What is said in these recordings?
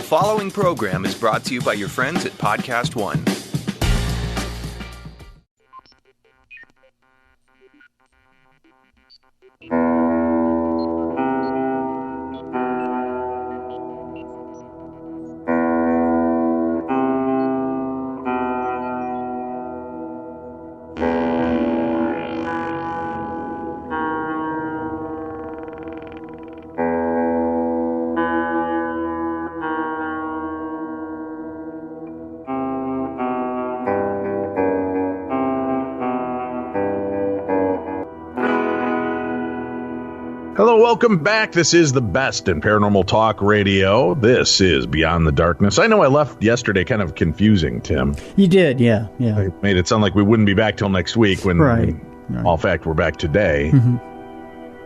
following program is brought to you by your friends at Podcast One. Hello, welcome back. This is the best in paranormal talk radio. This is Beyond the Darkness. I know I left yesterday kind of confusing, Tim. You did, yeah. I made it sound like we wouldn't be back till next week when, right. all fact, we're back today.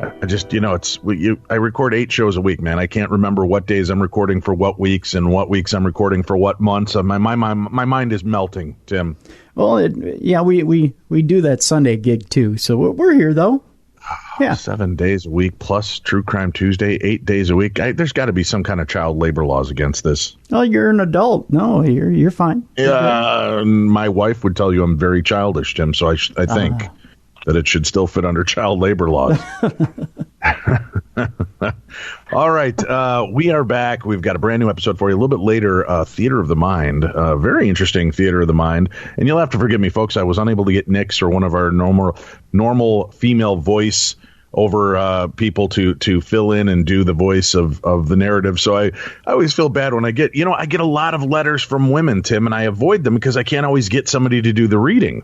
I just, I record 8 shows a week, man. I can't remember what days I'm recording for what weeks and what weeks I'm recording for what months. My mind is melting, Tim. Well, we do that Sunday gig too, so we're here though. Yeah. 7 days a week plus True Crime Tuesday, 8 days a week. There's got to be some kind of child labor laws against this. Oh, you're an adult. No, you're fine. Yeah, my wife would tell you I'm very childish, Jim. So I think that it should still fit under child labor laws. All right, we are back. We've got a brand new episode for you a little bit later. Theater of the Mind, very interesting Theater of the Mind. And you'll have to forgive me, folks. I was unable to get Nix or one of our normal female voice over people to fill in and do the voice of the narrative. So I always feel bad when I get a lot of letters from women, Tim, and I avoid them because I can't always get somebody to do the reading.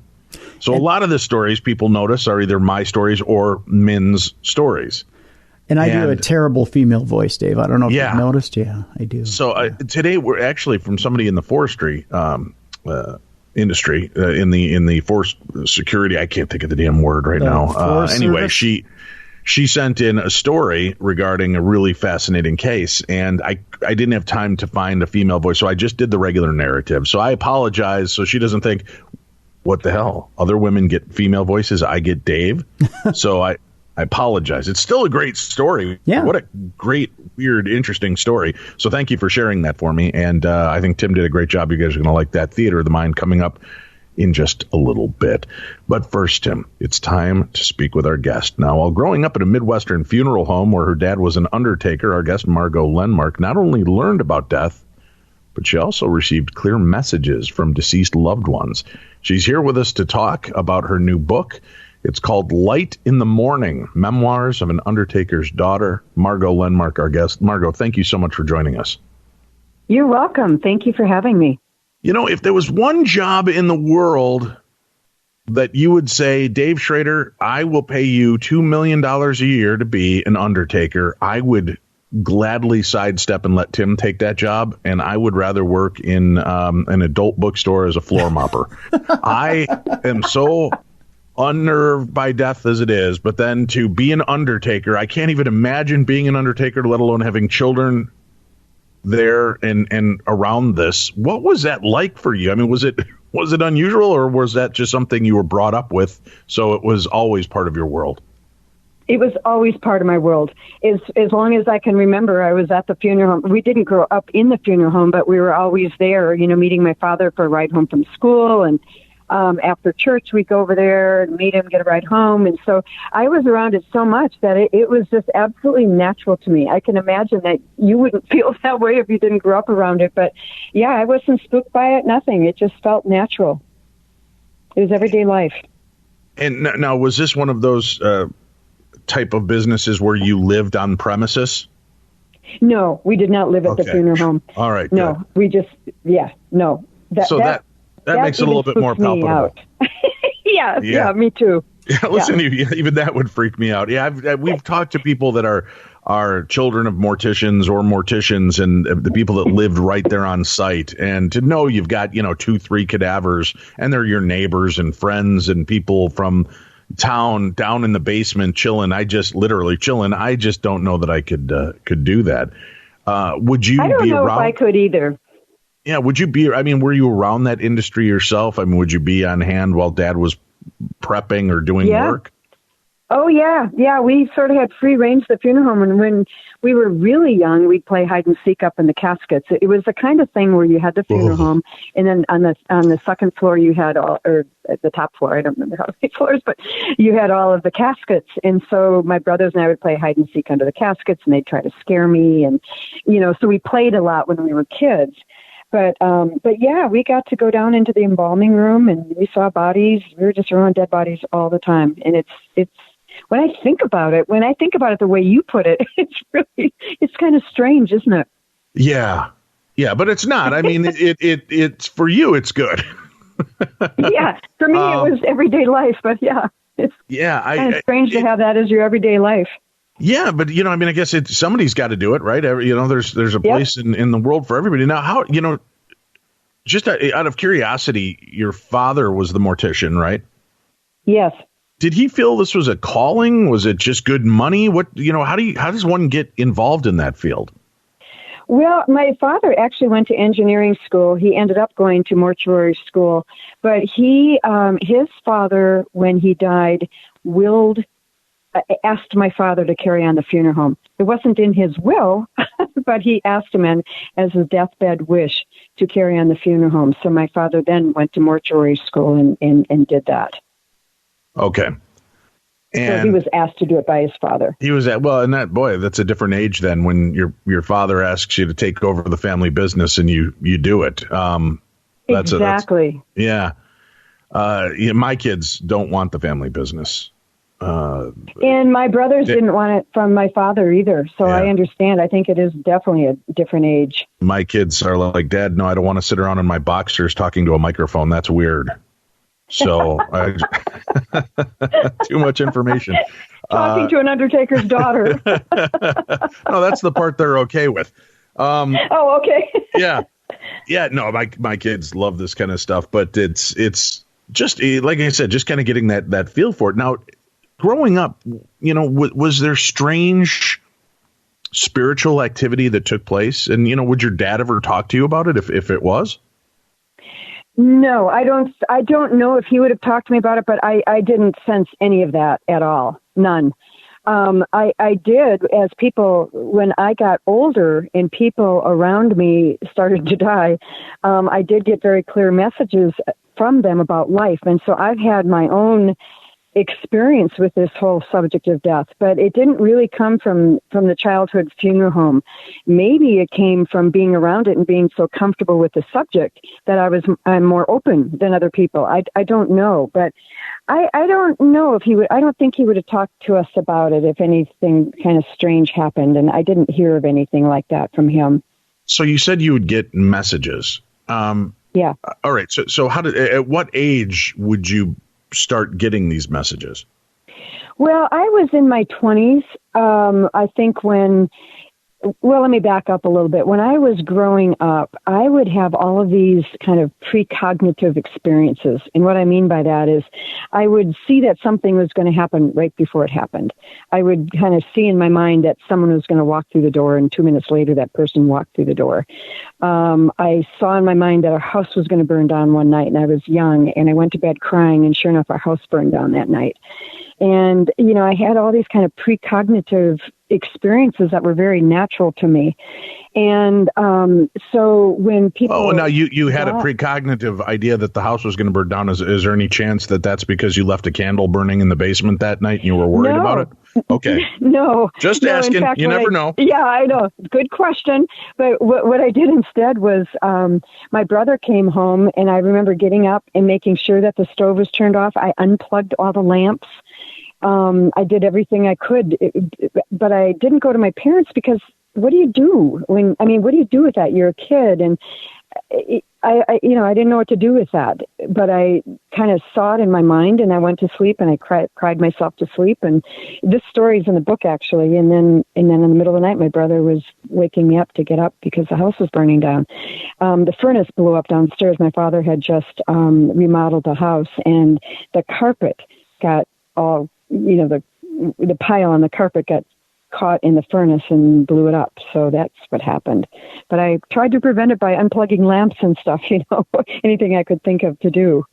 So a lot of the stories people notice are either my stories or Min's stories. And I do a terrible female voice, Dave. I don't know if you've noticed. Yeah, I do. So today we're actually from somebody in the forestry industry, in the forest security. I can't think of the damn word right now. Anyway, she sent in a story regarding a really fascinating case, and I didn't have time to find a female voice, so I just did the regular narrative. So I apologize, so she doesn't think, what the hell? Other women get female voices, I get Dave. So I apologize. It's still a great story. Yeah. What a great, weird, interesting story. So thank you for sharing that for me. And I think Tim did a great job. You guys are going to like that. Theater of the Mind coming up in just a little bit. But first, Tim, it's time to speak with our guest. Now, while growing up at a Midwestern funeral home where her dad was an undertaker, our guest, Margo Lenmark, not only learned about death, but she also received clear messages from deceased loved ones. She's here with us to talk about her new book. It's called Light in the Morning, Memoirs of an Undertaker's Daughter. Margo Lenmark, our guest. Margo, thank you so much for joining us. You're welcome. Thank you for having me. If there was one job in the world that you would say, Dave Schrader, I will pay you $2 million a year to be an undertaker, I would gladly sidestep and let Tim take that job, and I would rather work in an adult bookstore as a floor mopper. I am so unnerved by death as it is, but then to be an undertaker, I can't even imagine being an undertaker, let alone having children there and around this. What was that like for you? I mean, was it unusual, or was that just something you were brought up with, so it was always part of your world? It was always part of my world. As long as I can remember, I was at the funeral home. We didn't grow up in the funeral home, but we were always there, meeting my father for a ride home from school. And after church, we'd go over there and meet him, get a ride home. And so I was around it so much that it was just absolutely natural to me. I can imagine that you wouldn't feel that way if you didn't grow up around it. But yeah, I wasn't spooked by it, nothing. It just felt natural. It was everyday life. And now, was this one of those type of businesses where you lived on premises? No, we did not live at the funeral home. All right. No, good. we just, no. That makes it a little bit more palpable. Yeah, me too. Yeah, listen, even that would freak me out. Yeah, we've talked to people that are children of morticians or morticians, and the people that lived right there on site, and to know you've got 2-3 cadavers, and they're your neighbors and friends and people from town down in the basement chilling. Literally chilling. I just don't know that I could do that. Would you? I don't know if I could either. Yeah, would you be? I mean, were you around that industry yourself? I mean, would you be on hand while Dad was prepping or doing work? Oh, yeah. Yeah, we sort of had free range at the funeral home. And when we were really young, we'd play hide and seek up in the caskets. It was the kind of thing where you had the funeral home, and then on the second floor you had all, or at the top floor, I don't remember how many floors, but you had all of the caskets. And so my brothers and I would play hide and seek under the caskets, and they'd try to scare me. And, so we played a lot when we were kids. But yeah, we got to go down into the embalming room, and we saw bodies. We were just around dead bodies all the time. And it's, when I think about it the way you put it, it's kind of strange, isn't it? Yeah. Yeah, but it's not. I mean, it's for you, it's good. Yeah. For me, it was everyday life, but yeah, it's kind of strange to have that as your everyday life. Yeah, but I guess somebody's got to do it, right? There's a place in the world for everybody. Now, how, just out of curiosity, your father was the mortician, right? Yes. Did he feel this was a calling? Was it just good money? What, how does one get involved in that field? Well, my father actually went to engineering school. He ended up going to mortuary school, but his father, when he died, asked my father to carry on the funeral home. It wasn't in his will, but he asked him as his deathbed wish to carry on the funeral home. So my father then went to mortuary school and did that. Okay. And so he was asked to do it by his father. He was that's a different age than when your father asks you to take over the family business and you do it. Exactly. My kids don't want the family business. And my brothers didn't want it from my father either. So I understand. I think it is definitely a different age. My kids are like, Dad, no, I don't want to sit around in my boxers talking to a microphone. That's weird. So too much information. Talking to an Undertaker's daughter. No, that's the part they're okay with. Okay. Yeah. No, my kids love this kind of stuff, but it's just like I said, just kind of getting that feel for it. Now, growing up, was there strange spiritual activity that took place? And, would your dad ever talk to you about it if it was? No, I don't know if he would have talked to me about it, but I didn't sense any of that at all. None. I did, as people, when I got older and people around me started to die, I did get very clear messages from them about life. And so I've had my own experience with this whole subject of death, but it didn't really come from the childhood funeral home. Maybe it came from being around it and being so comfortable with the subject that I'm more open than other people. I don't know, but I don't know if I don't think he would have talked to us about it if anything kind of strange happened, and I didn't hear of anything like that from him. So you said you would get messages. Yeah. All right. So at what age would you start getting these messages? Well, I was in my 20s. I think let me back up a little bit. When I was growing up, I would have all of these kind of precognitive experiences. And what I mean by that is I would see that something was going to happen right before it happened. I would kind of see in my mind that someone was going to walk through the door, and 2 minutes later, that person walked through the door. I saw in my mind that our house was going to burn down one night, and I was young, and I went to bed crying, and sure enough, our house burned down that night. And, I had all these kind of precognitive experiences that were very natural to me. And so when people... Oh, now you had a precognitive idea that the house was going to burn down. Is there any chance that that's because you left a candle burning in the basement that night and you were worried about it? Okay. No. Just asking. Fact, you never know. Yeah, I know. Good question. But what I did instead was my brother came home, and I remember getting up and making sure that the stove was turned off. I unplugged all the lamps. I did everything I could, but I didn't go to my parents because what do you do what do you do with that? You're a kid, and I didn't know what to do with that, but I kind of saw it in my mind, and I went to sleep, and I cried myself to sleep. And this story is in the book, actually. And then in the middle of the night, my brother was waking me up to get up because the house was burning down. The furnace blew up downstairs. My father had just remodeled the house, and the carpet got all, the pile on the carpet got caught in the furnace and blew it up. So that's what happened. But I tried to prevent it by unplugging lamps and stuff, anything I could think of to do.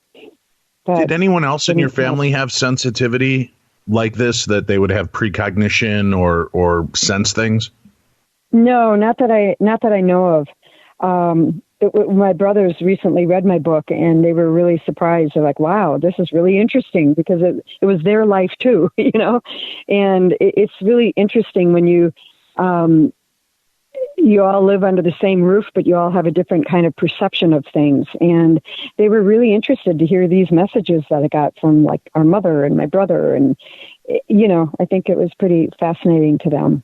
But did anyone else in your family have sensitivity like this, that they would have precognition or sense things? No, not that I know of. My brothers recently read my book, and they were really surprised. They're like, "Wow, this is really interesting," because it was their life too, you know. And it's really interesting when you all live under the same roof, but you all have a different kind of perception of things. And they were really interested to hear these messages that I got from like our mother and my brother, and you know, I think it was pretty fascinating to them.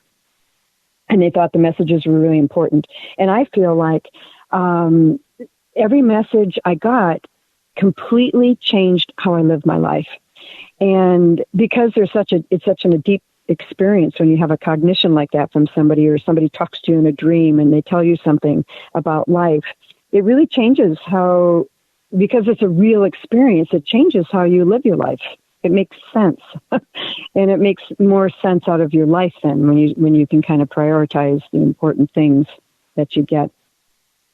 And they thought the messages were really important. And I feel like every message I got completely changed how I live my life. And because it's such a deep experience when you have a cognition like that from somebody, or somebody talks to you in a dream and they tell you something about life, it really changes how, because it's a real experience, it changes how you live your life. It makes sense. And it makes more sense out of your life then when you can kind of prioritize the important things that you get,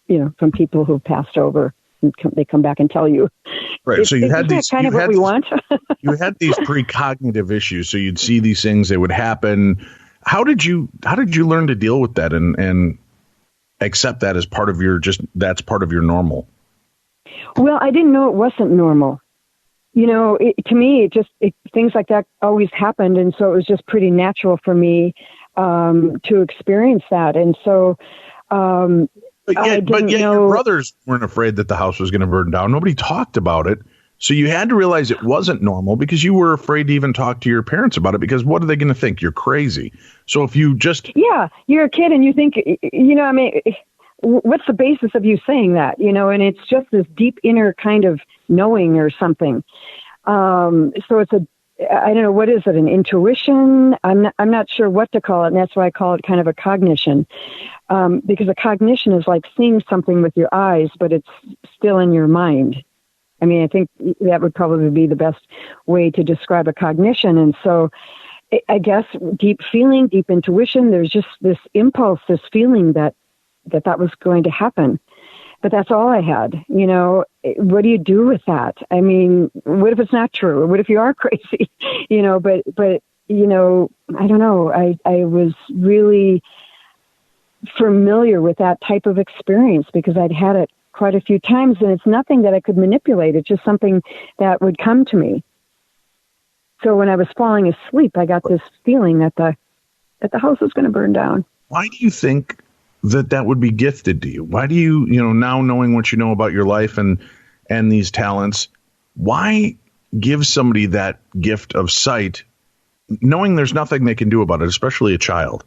you know, from people who've passed over, and they come back and tell you. Right. So you had these kind of what we want. You had these precognitive issues. So you'd see these things that would happen. How did you learn to deal with that and accept that as part of that's part of your normal? Well, I didn't know it wasn't normal. You know, to me, things like that always happened. And so it was just pretty natural for me to experience that. And so, But yet your brothers weren't afraid that the house was going to burn down. Nobody talked about it. So you had to realize it wasn't normal because you were afraid to even talk to your parents about it, because what are they going to think? You're crazy. So if you just... Yeah, you're a kid and you think, you know, I mean, what's the basis of you saying that? You know, and it's just this deep inner kind of knowing or something. So it's I don't know, what is it, an intuition? I'm not sure what to call it, and that's why I call it kind of a cognition. Because a cognition is like seeing something with your eyes, but it's still in your mind. I mean, I think that would probably be the best way to describe a cognition. And so I guess deep feeling, deep intuition, there's just this impulse, this feeling that was going to happen. But that's all I had. You know, what do you do with that? I mean, what if it's not true? What if you are crazy? You know, but you know, I don't know. I was really familiar with that type of experience because I'd had it quite a few times, and it's nothing that I could manipulate. It's just something that would come to me. So when I was falling asleep, I got this feeling that the house was going to burn down. Why do you think that would be gifted to you? Why do you now knowing what you know about your life and these talents, why give somebody that gift of sight, knowing there's nothing they can do about it, especially a child?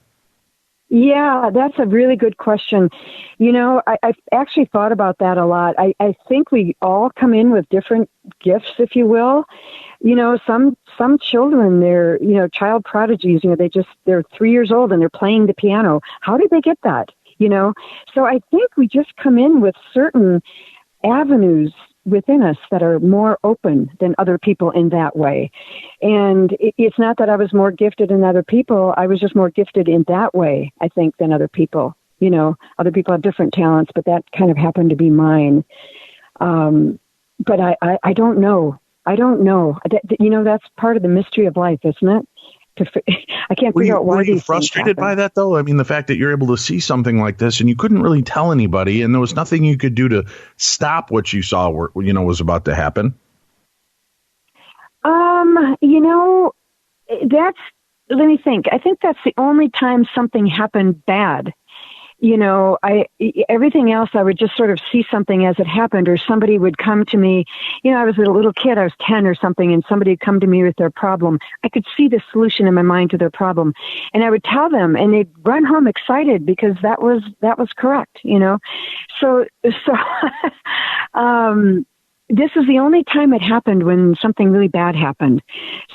Yeah, that's a really good question. You know, I've actually thought about that a lot. I think we all come in with different gifts, if you will. You know, some children, they're, you know, child prodigies, you know, they're 3 years old and they're playing the piano. How did they get that? You know, so I think we just come in with certain avenues within us that are more open than other people in that way. And it's not that I was more gifted than other people. I was just more gifted in that way, I think, than other people. You know, other people have different talents, but that kind of happened to be mine. But I don't know. I don't know. You know, that's part of the mystery of life, isn't it? I can't figure out why. Were you frustrated by that, though? I mean, the fact that you're able to see something like this and you couldn't really tell anybody, and there was nothing you could do to stop what you saw, was about to happen. You know, let me think. I think that's the only time something happened bad. You know, everything else, I would just sort of see something as it happened, or somebody would come to me. You know, I was a little kid, I was 10 or something, and somebody would come to me with their problem. I could see the solution in my mind to their problem, and I would tell them, and they'd run home excited because that was correct. You know, so this is the only time it happened when something really bad happened.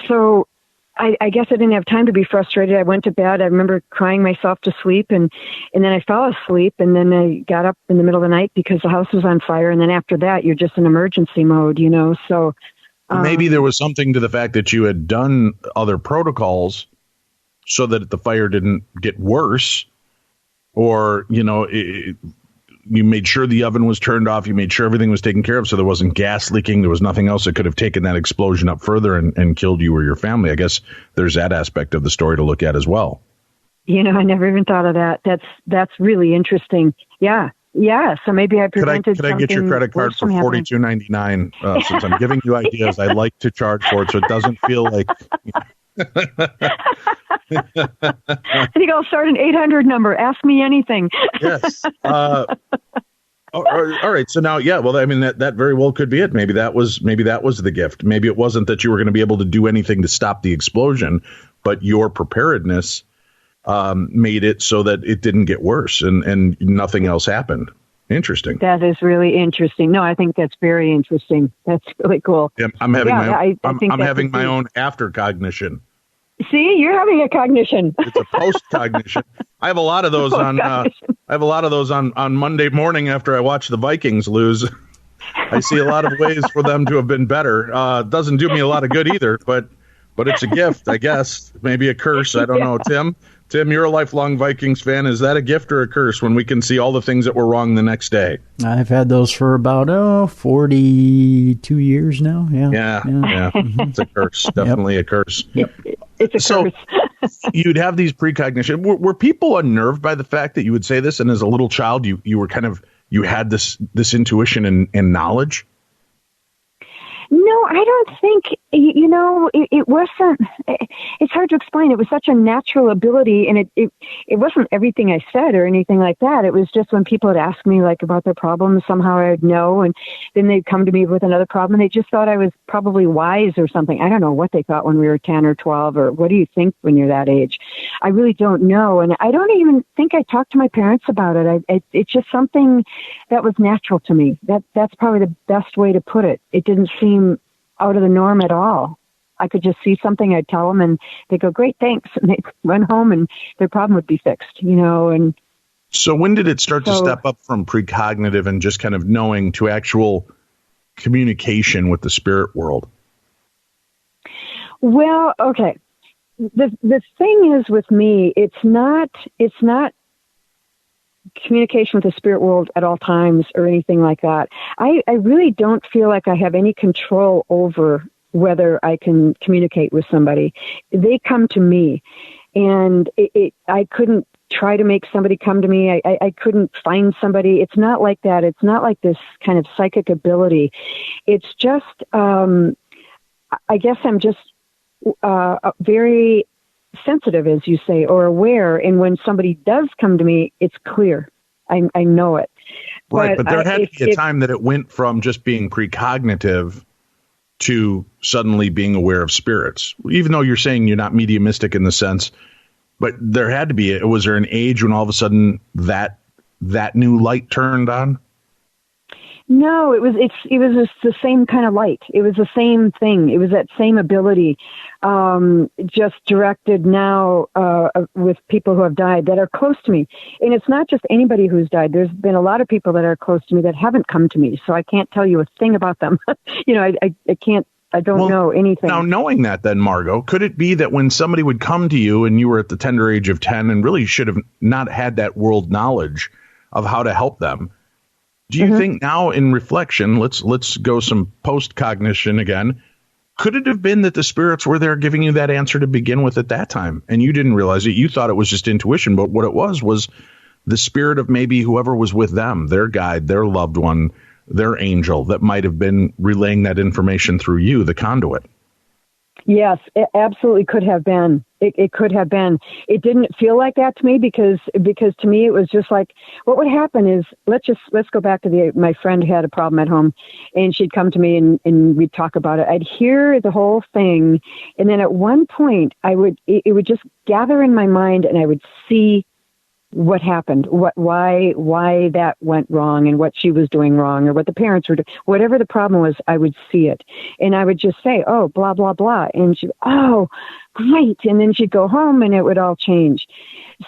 So I guess I didn't have time to be frustrated. I went to bed. I remember crying myself to sleep, and then I fell asleep, and then I got up in the middle of the night because the house was on fire. And then after that, you're just in emergency mode, you know. So maybe there was something to the fact that you had done other protocols so that the fire didn't get worse, or, you know, you made sure the oven was turned off. You made sure everything was taken care of, so there wasn't gas leaking. There was nothing else that could have taken that explosion up further and killed you or your family. I guess there's that aspect of the story to look at as well. I never even thought of that. That's really interesting. Yeah. So maybe I prevented. Could I get your credit card for $42.99? Since I'm giving you ideas, I like to charge for it, so it doesn't feel like. I think I'll start an 800 number. Ask me anything. Yes. All right. So now, well, I mean, that very well could be it. Maybe that was the gift. Maybe it wasn't that you were going to be able to do anything to stop the explosion, but your preparedness made it so that it didn't get worse and nothing else happened. Interesting. That is really interesting. No, I think that's very interesting. That's really cool. Yeah, I'm having my own aftercognition. See, you're having a cognition. It's a post-cognition. I have a lot of those on Monday morning after I watch the Vikings lose. I see a lot of ways for them to have been better. Doesn't do me a lot of good either, but it's a gift, I guess. Maybe a curse. I don't know. Tim, you're a lifelong Vikings fan. Is that a gift or a curse when we can see all the things that were wrong the next day? I've had those for about 42 years now. Yeah. It's a curse. Definitely a curse. Yep. It's a curse. You'd have these precognition. Were people unnerved by the fact that you would say this, and as a little child, you were you had this intuition and knowledge? No, I don't think, it wasn't, it's hard to explain. It was such a natural ability, and it wasn't everything I said or anything like that. It was just when people would ask me about their problems, somehow I'd know, and then they'd come to me with another problem, and they just thought I was probably wise or something. I don't know what they thought when we were 10 or 12, or what do you think when you're that age? I really don't know, and I don't even think I talked to my parents about it. It's just something that was natural to me. That's probably the best way to put it. It didn't seem out of the norm at all. I could just see something, I'd tell them, and they'd go, great, thanks. And they'd run home and their problem would be fixed, and so when did it start to step up from precognitive and just kind of knowing to actual communication with the spirit world? Well, okay. The thing is with me, it's not communication with the spirit world at all times or anything like that. I really don't feel like I have any control over whether I can communicate with somebody. They come to me, and I couldn't try to make somebody come to me. I couldn't find somebody. It's not like that. It's not like this kind of psychic ability. It's just, I guess I'm just very sensitive, as you say, or aware. And when somebody does come to me, it's clear. I know it. Right, but there had to be a time that it went from just being precognitive to suddenly being aware of spirits. Even though you're saying you're not mediumistic in the sense, but there had to be. Was there an age when all of a sudden that new light turned on? No, it was just the same kind of light. It was the same thing. It was that same ability, just directed now with people who have died that are close to me. And it's not just anybody who's died. There's been a lot of people that are close to me that haven't come to me, so I can't tell you a thing about them. I can't. I don't know anything. Now, knowing that, then, Margo, could it be that when somebody would come to you and you were at the tender age of 10 and really should have not had that world knowledge of how to help them? Do you think now, in reflection, let's go some post-cognition again, could it have been that the spirits were there giving you that answer to begin with at that time, and you didn't realize it? You thought it was just intuition, but what it was the spirit of maybe whoever was with them, their guide, their loved one, their angel, that might have been relaying that information through you, the conduit. Yes, it absolutely could have been. It could have been. It didn't feel like that to me because to me it was just like, what would happen is, let's go back to my friend had a problem at home, and she'd come to me and we'd talk about it. I'd hear the whole thing, and then at one point it would just gather in my mind, and I would see what happened, why that went wrong, and what she was doing wrong, or what the parents were doing. Whatever the problem was, I would see it, and I would just say, oh, blah blah blah, and she, oh, great. And then she'd go home and it would all change.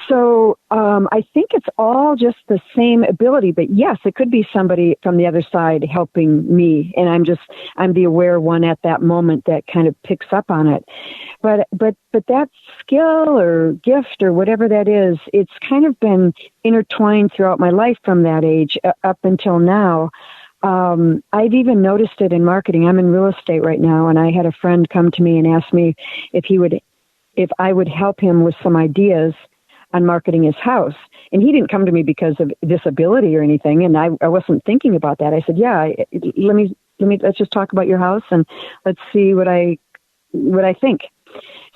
So I think it's all just the same ability, but yes, it could be somebody from the other side helping me. And I'm the aware one at that moment that kind of picks up on it. But that skill or gift or whatever that is, it's kind of been intertwined throughout my life from that age up until now. I've even noticed it in marketing. I'm in real estate right now, and I had a friend come to me and ask me if I would help him with some ideas on marketing his house. And he didn't come to me because of disability or anything. And I wasn't thinking about that. I said, yeah, let's just talk about your house and let's see what I think.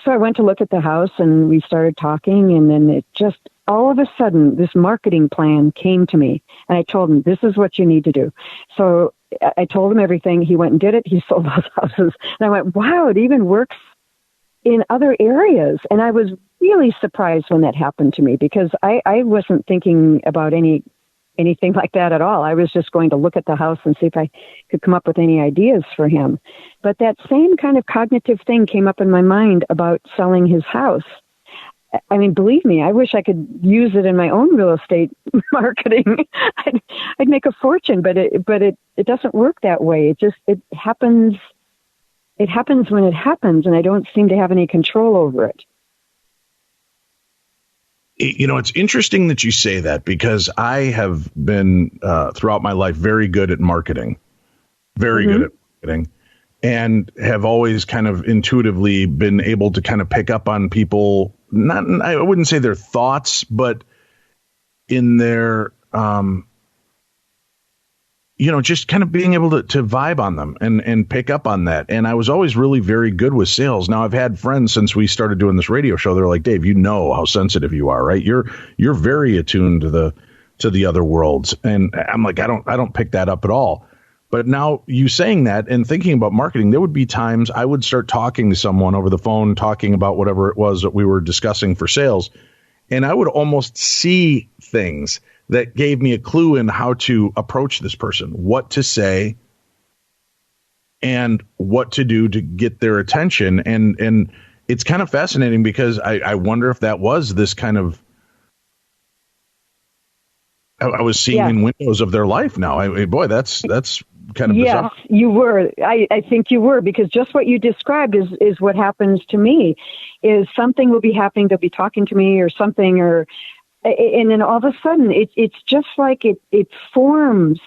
So I went to look at the house and we started talking, and then it just, all of a sudden, this marketing plan came to me, and I told him, this is what you need to do. So I told him everything. He went and did it. He sold those houses. And I went, wow, it even works in other areas. And I was really surprised when that happened to me, because I wasn't thinking about anything like that at all. I was just going to look at the house and see if I could come up with any ideas for him. But that same kind of cognitive thing came up in my mind about selling his house. I mean, believe me, I wish I could use it in my own real estate marketing. I'd make a fortune, but it doesn't work that way. It happens. It happens when it happens, and I don't seem to have any control over it. You know, it's interesting that you say that, because I have been throughout my life very good at marketing, very good at marketing, and have always kind of intuitively been able to kind of pick up on people. I wouldn't say their thoughts, but in their, just kind of being able to vibe on them and pick up on that. And I was always really very good with sales. Now, I've had friends since we started doing this radio show. They're like, Dave, you know how sensitive you are, right? You're very attuned to the other worlds. And I'm like, I don't pick that up at all. But now you saying that and thinking about marketing, there would be times I would start talking to someone over the phone, talking about whatever it was that we were discussing for sales. And I would almost see things that gave me a clue in how to approach this person, what to say and what to do to get their attention. And it's kind of fascinating, because I wonder if that was this kind of, I was seeing in windows of their life now. Boy, that's kind of bizarre. Yes, you were. I think you were, because just what you described is what happens to me. Is something will be happening, they'll be talking to me or something, and then all of a sudden it's just like it forms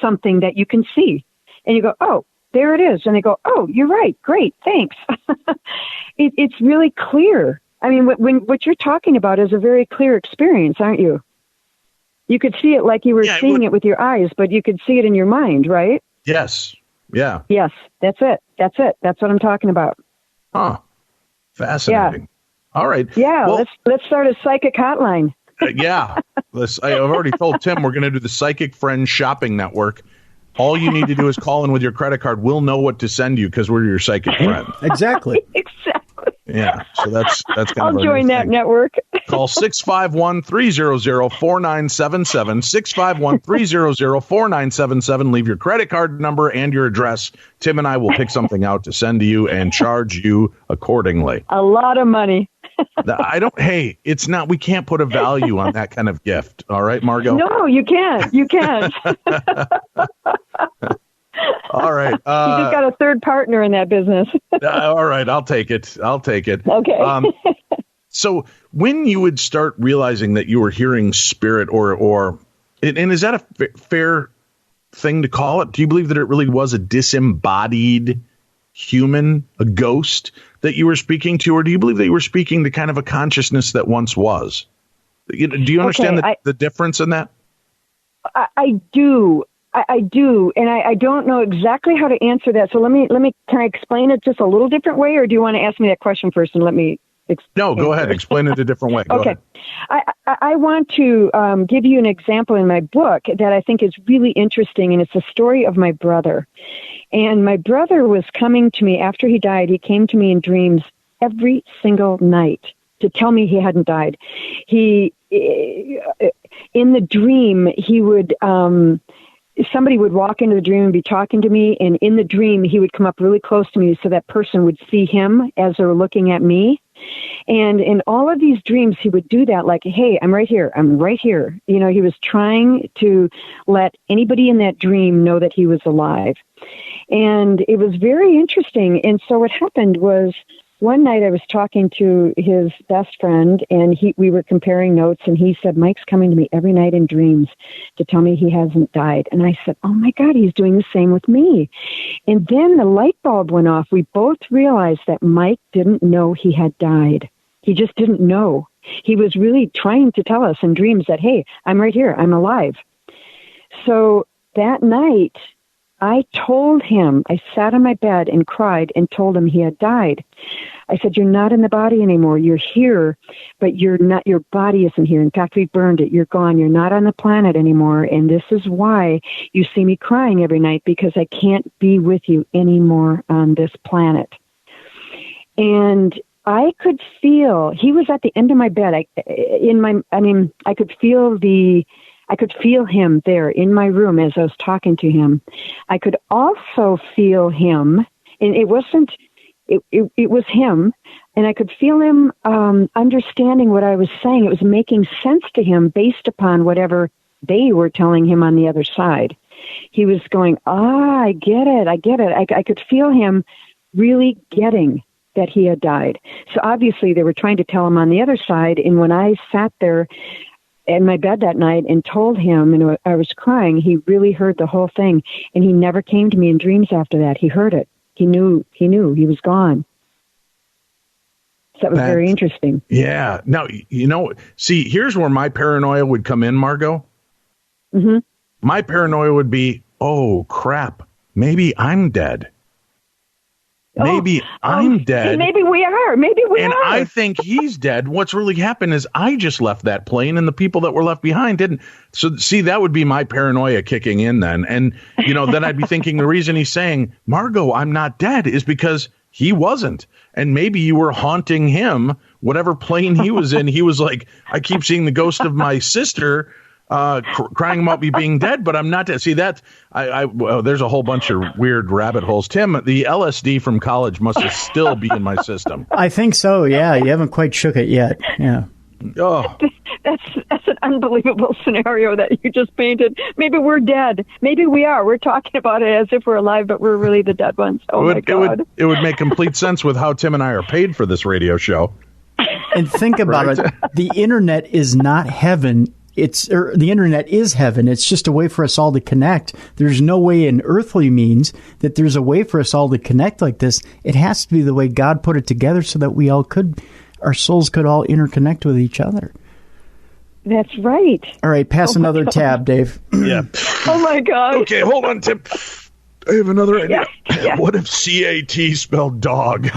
something that you can see, and you go, oh, there it is, and they go, oh, you're right, great, thanks. It's really clear. I mean, what you're talking about is a very clear experience, aren't you? You could see it like you were seeing it with your eyes, but you could see it in your mind, right? Yes. Yeah. Yes, that's it. That's what I'm talking about. Huh. Fascinating. Yeah. All right. Yeah, well, let's start a psychic hotline. Yeah. I've already told Tim we're going to do the Psychic Friends Shopping Network. All you need to do is call in with your credit card. We'll know what to send you because we're your psychic friend. Exactly. Exactly. Yeah. So that's kind of. I'll join that network. Call 651-300-4977. 651-300-4977. Leave your credit card number and your address. Tim and I will pick something out to send to you and charge you accordingly. A lot of money. Hey, it's not, we can't put a value on that kind of gift. All right, Margo? No, you can't. You can't. All right. You just got a third partner in that business. All right. I'll take it. Okay. So when you would start realizing that you were hearing spirit and is that a fair thing to call it? Do you believe that it really was a disembodied human, a ghost that you were speaking to, or do you believe that you were speaking to kind of a consciousness that once was? Do you understand the difference in that? I do. I do, and I don't know exactly how to answer that. So can I explain it just a little different way, or do you want to ask me that question first and let me No, go ahead. Explain it a different way. Go okay. ahead. I want to give you an example in my book that I think is really interesting, and it's the story of my brother. And my brother was coming to me after he died. He came to me in dreams every single night to tell me he hadn't died. In the dream, he would... somebody would walk into the dream and be talking to me, and in the dream, he would come up really close to me so that person would see him as they were looking at me. And in all of these dreams, he would do that, like, hey, I'm right here. I'm right here. You know, he was trying to let anybody in that dream know that he was alive. And it was very interesting. And so what happened was, one night I was talking to his best friend, and we were comparing notes, and he said, Mike's coming to me every night in dreams to tell me he hasn't died. And I said, oh my God, he's doing the same with me. And then the light bulb went off. We both realized that Mike didn't know he had died. He just didn't know. He was really trying to tell us in dreams that, hey, I'm right here. I'm alive. So that night, I told him, I sat on my bed and cried and told him he had died. I said, you're not in the body anymore. You're here, but you're not, your body isn't here. In fact, we burned it. You're gone. You're not on the planet anymore. And this is why you see me crying every night, because I can't be with you anymore on this planet. And I could feel, he was at the end of my bed. I could feel him there in my room as I was talking to him. I could also feel him, and it was him, and I could feel him understanding what I was saying. It was making sense to him based upon whatever they were telling him on the other side. He was going, I get it. I could feel him really getting that he had died. So obviously they were trying to tell him on the other side, and when I sat there in my bed that night and told him, and I was crying, he really heard the whole thing, and he never came to me in dreams after that. He heard it. He knew he was gone. So that was very interesting. Yeah. Now, see, here's where my paranoia would come in, Margo. Mm-hmm. My paranoia would be, oh, crap, maybe I'm dead. Maybe I'm dead. Maybe we are. And I think he's dead. What's really happened is I just left that plane, and the people that were left behind didn't. So, see, that would be my paranoia kicking in then. And, then I'd be thinking the reason he's saying, Margo, I'm not dead, is because he wasn't. And maybe you were haunting him, whatever plane he was in. He was like, I keep seeing the ghost of my sister crying about me being dead, but I'm not dead. See, that there's a whole bunch of weird rabbit holes. Tim, the LSD from college must still be in my system. I think so. Yeah, you haven't quite shook it yet. Yeah. Oh, that's an unbelievable scenario that you just painted. Maybe we're dead. Maybe we are. We're talking about it as if we're alive, but we're really the dead ones. Oh my God! It would make complete sense with how Tim and I are paid for this radio show. And think about it: the internet is not heaven. The internet is heaven. It's just a way for us all to connect. There's no way in earthly means that there's a way for us all to connect like this. It has to be the way God put it together so that our souls could all interconnect with each other. That's right. All right, pass another tab, Dave. Yeah. Oh my God. Okay, hold on, Tim. I have another idea. Yeah. What if CAT spelled dog?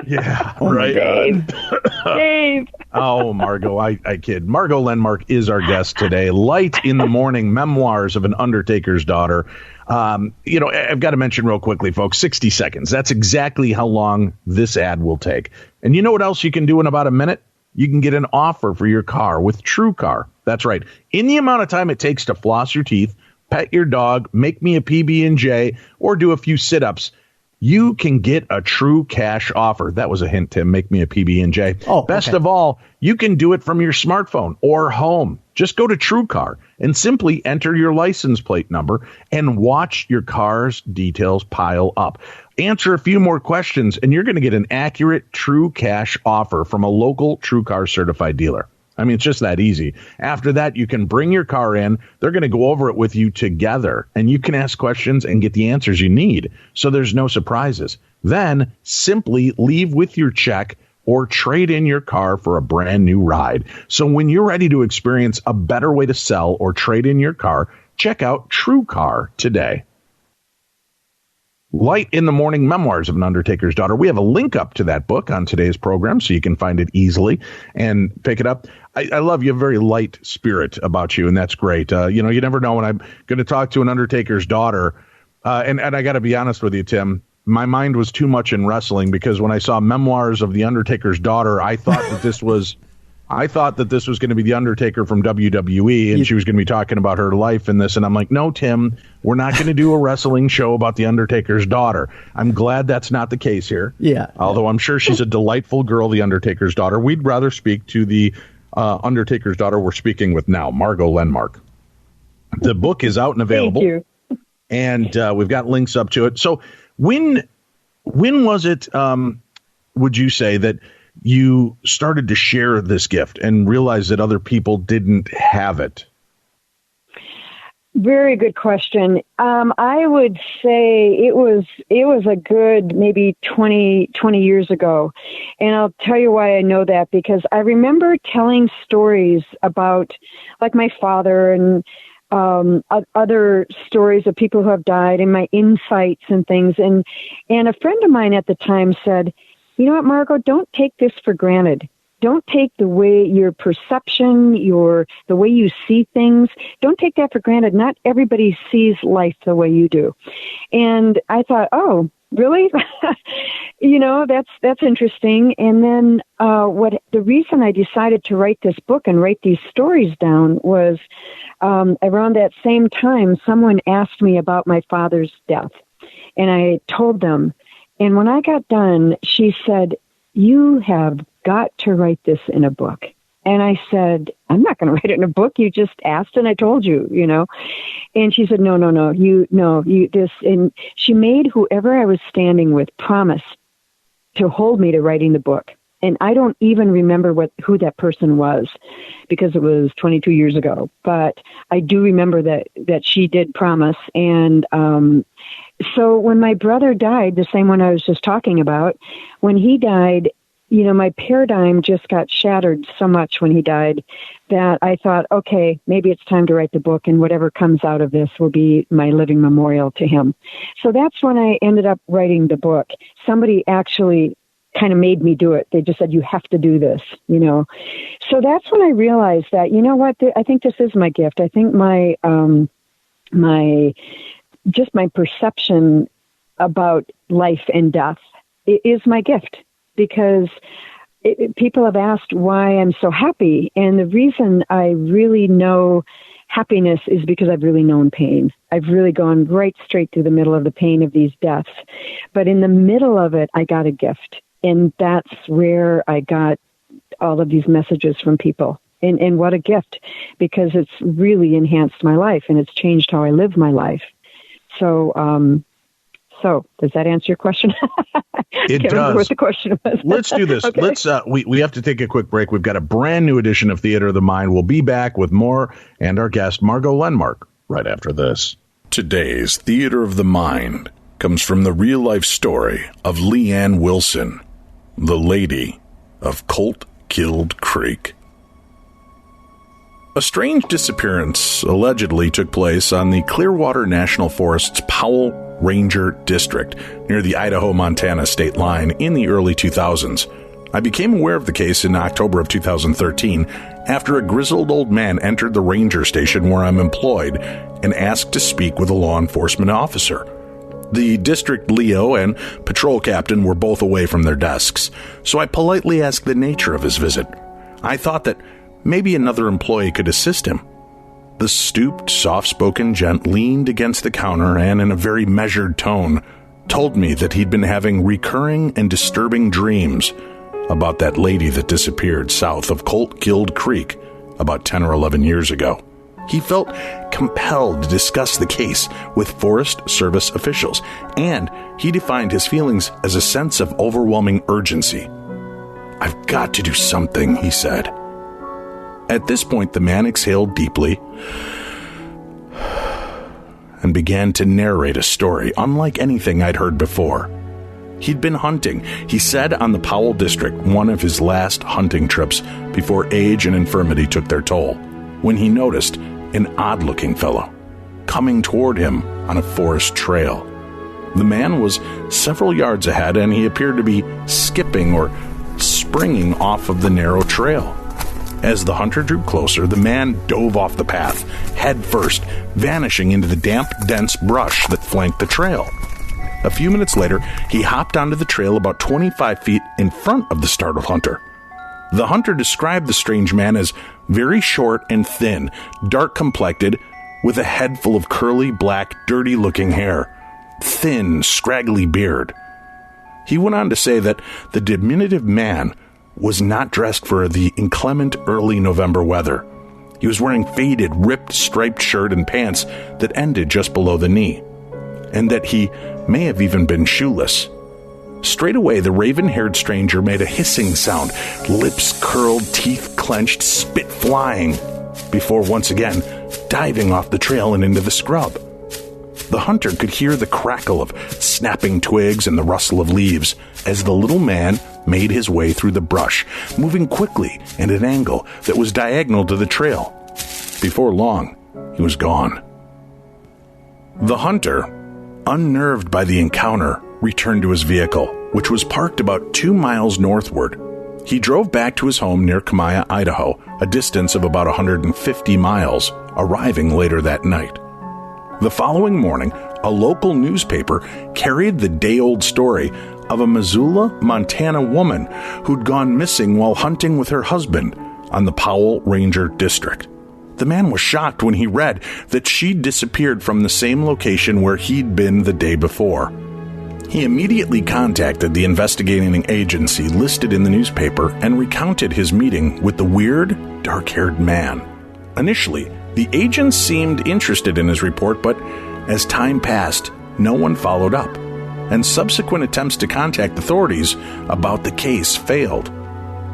Yeah, right. Dave. Oh, Margo, I kid. Margo Lenmark is our guest today. Light in the Morning, Memoirs of an Undertaker's Daughter. I've got to mention real quickly, folks, 60 seconds. That's exactly how long this ad will take. And you know what else you can do in about a minute? You can get an offer for your car with TrueCar. That's right. In the amount of time it takes to floss your teeth, pet your dog, make me a PB&J, or do a few sit-ups, you can get a true cash offer. That was a hint, Tim. Make me a PB&J. Oh, Best of all, you can do it from your smartphone or home. Just go to TrueCar and simply enter your license plate number and watch your car's details pile up. Answer a few more questions, and you're going to get an accurate true cash offer from a local TrueCar certified dealer. I mean, it's just that easy. After that, you can bring your car in. They're going to go over it with you together, and you can ask questions and get the answers you need, so there's no surprises. Then simply leave with your check or trade in your car for a brand new ride. So when you're ready to experience a better way to sell or trade in your car, check out TrueCar today. Light in the Morning, Memoirs of an Undertaker's Daughter. We have a link up to that book on today's program, so you can find it easily and pick it up. I love you. Have a very light spirit about you, and that's great. You never know when I'm going to talk to an Undertaker's daughter. And I got to be honest with you, Tim, my mind was too much in wrestling, because when I saw Memoirs of the Undertaker's Daughter, I thought that this was I thought that this was going to be the Undertaker from WWE, and she was going to be talking about her life in this. And I'm like, no, Tim, we're not going to do a wrestling show about the Undertaker's daughter. I'm glad that's not the case here. Yeah. Although I'm sure she's a delightful girl, the Undertaker's daughter. We'd rather speak to the Undertaker's daughter we're speaking with now, Margo Lenmark. The book is out and available. Thank you. And we've got links up to it. So when was it, would you say, that you started to share this gift and realize that other people didn't have it? Very good question. I would say it was a good maybe 20 years ago. And I'll tell you why I know that, because I remember telling stories about, like, my father and other stories of people who have died and my insights and things. And a friend of mine at the time said, you know what, Margo, don't take this for granted. Don't take the way your perception, the way you see things, don't take that for granted. Not everybody sees life the way you do. And I thought, oh, really? That's interesting. And then the reason I decided to write this book and write these stories down was around that same time, someone asked me about my father's death. And I told them. And when I got done, she said, you have got to write this in a book. And I said, I'm not going to write it in a book. You just asked and I told you, And she said, no, this. And she made whoever I was standing with promise to hold me to writing the book. And I don't even remember who that person was, because it was 22 years ago. But I do remember that she did promise. And so when my brother died, the same one I was just talking about, when he died, my paradigm just got shattered so much when he died that I thought, okay, maybe it's time to write the book, and whatever comes out of this will be my living memorial to him. So that's when I ended up writing the book. Somebody actually kind of made me do it. They just said, you have to do this, So that's when I realized that, you know what, I think this is my gift. I think my perception about life and death is my gift, because people have asked why I'm so happy. And the reason I really know happiness is because I've really known pain. I've really gone right straight through the middle of the pain of these deaths. But in the middle of it, I got a gift. And that's where I got all of these messages from people. And what a gift, because it's really enhanced my life and it's changed how I live my life. So does that answer your question? It does. Remember what the question was. Let's do this. Okay. Let's we have to take a quick break. We've got a brand new edition of Theater of the Mind. We'll be back with more and our guest, Margo Lenmark, right after this. Today's Theater of the Mind comes from the real-life story of Leanne Wilson, the lady of Colt-Killed Creek. A strange disappearance allegedly took place on the Clearwater National Forest's Powell Ranger District near the Idaho-Montana state line in the early 2000s. I became aware of the case in October of 2013 after a grizzled old man entered the ranger station where I'm employed and asked to speak with a law enforcement officer. The district Leo and patrol captain were both away from their desks, so I politely asked the nature of his visit. I thought that maybe another employee could assist him. The stooped, soft-spoken gent leaned against the counter and, in a very measured tone, told me that he'd been having recurring and disturbing dreams about that lady that disappeared south of Colt-Killed Creek about 10 or 11 years ago. He felt compelled to discuss the case with Forest Service officials, and he defined his feelings as a sense of overwhelming urgency. "I've got to do something," he said. At this point, the man exhaled deeply and began to narrate a story unlike anything I'd heard before. He'd been hunting, he said, on the Powell District, one of his last hunting trips before age and infirmity took their toll, when he noticed an odd-looking fellow coming toward him on a forest trail. The man was several yards ahead, and he appeared to be skipping or springing off of the narrow trail. As the hunter drew closer, the man dove off the path, head first, vanishing into the damp, dense brush that flanked the trail. A few minutes later, he hopped onto the trail about 25 feet in front of the startled hunter. The hunter described the strange man as very short and thin, dark-complected, with a head full of curly, black, dirty-looking hair, thin, scraggly beard. He went on to say that the diminutive man was not dressed for the inclement early November weather. He was wearing faded, ripped, striped shirt and pants that ended just below the knee, and that he may have even been shoeless. Straight away, the raven-haired stranger made a hissing sound, lips curled, teeth clenched, spit flying, before once again diving off the trail and into the scrub. The hunter could hear the crackle of snapping twigs and the rustle of leaves as the little man made his way through the brush, moving quickly at an angle that was diagonal to the trail. Before long, he was gone. The hunter, unnerved by the encounter, returned to his vehicle, which was parked about 2 miles northward. He drove back to his home near Kamaya, Idaho, a distance of about 150 miles, arriving later that night. The following morning, a local newspaper carried the day-old story of a Missoula, Montana woman who'd gone missing while hunting with her husband on the Powell Ranger District. The man was shocked when he read that she'd disappeared from the same location where he'd been the day before. He immediately contacted the investigating agency listed in the newspaper and recounted his meeting with the weird, dark-haired man. Initially, the agents seemed interested in his report, but as time passed, no one followed up, and subsequent attempts to contact authorities about the case failed.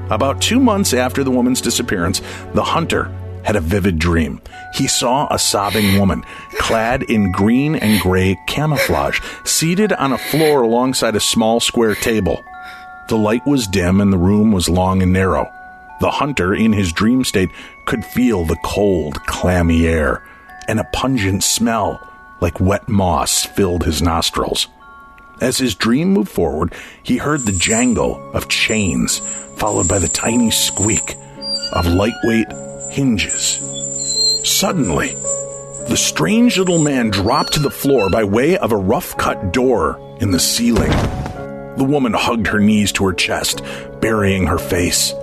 About 2 months after the woman's disappearance, the hunter had a vivid dream. He saw a sobbing woman, clad in green and gray camouflage, seated on a floor alongside a small square table. The light was dim and the room was long and narrow. The hunter, in his dream state, could feel the cold, clammy air, and a pungent smell like wet moss filled his nostrils. As his dream moved forward, he heard the jangle of chains, followed by the tiny squeak of lightweight hinges. Suddenly, the strange little man dropped to the floor by way of a rough-cut door in the ceiling. The woman hugged her knees to her chest, burying her face.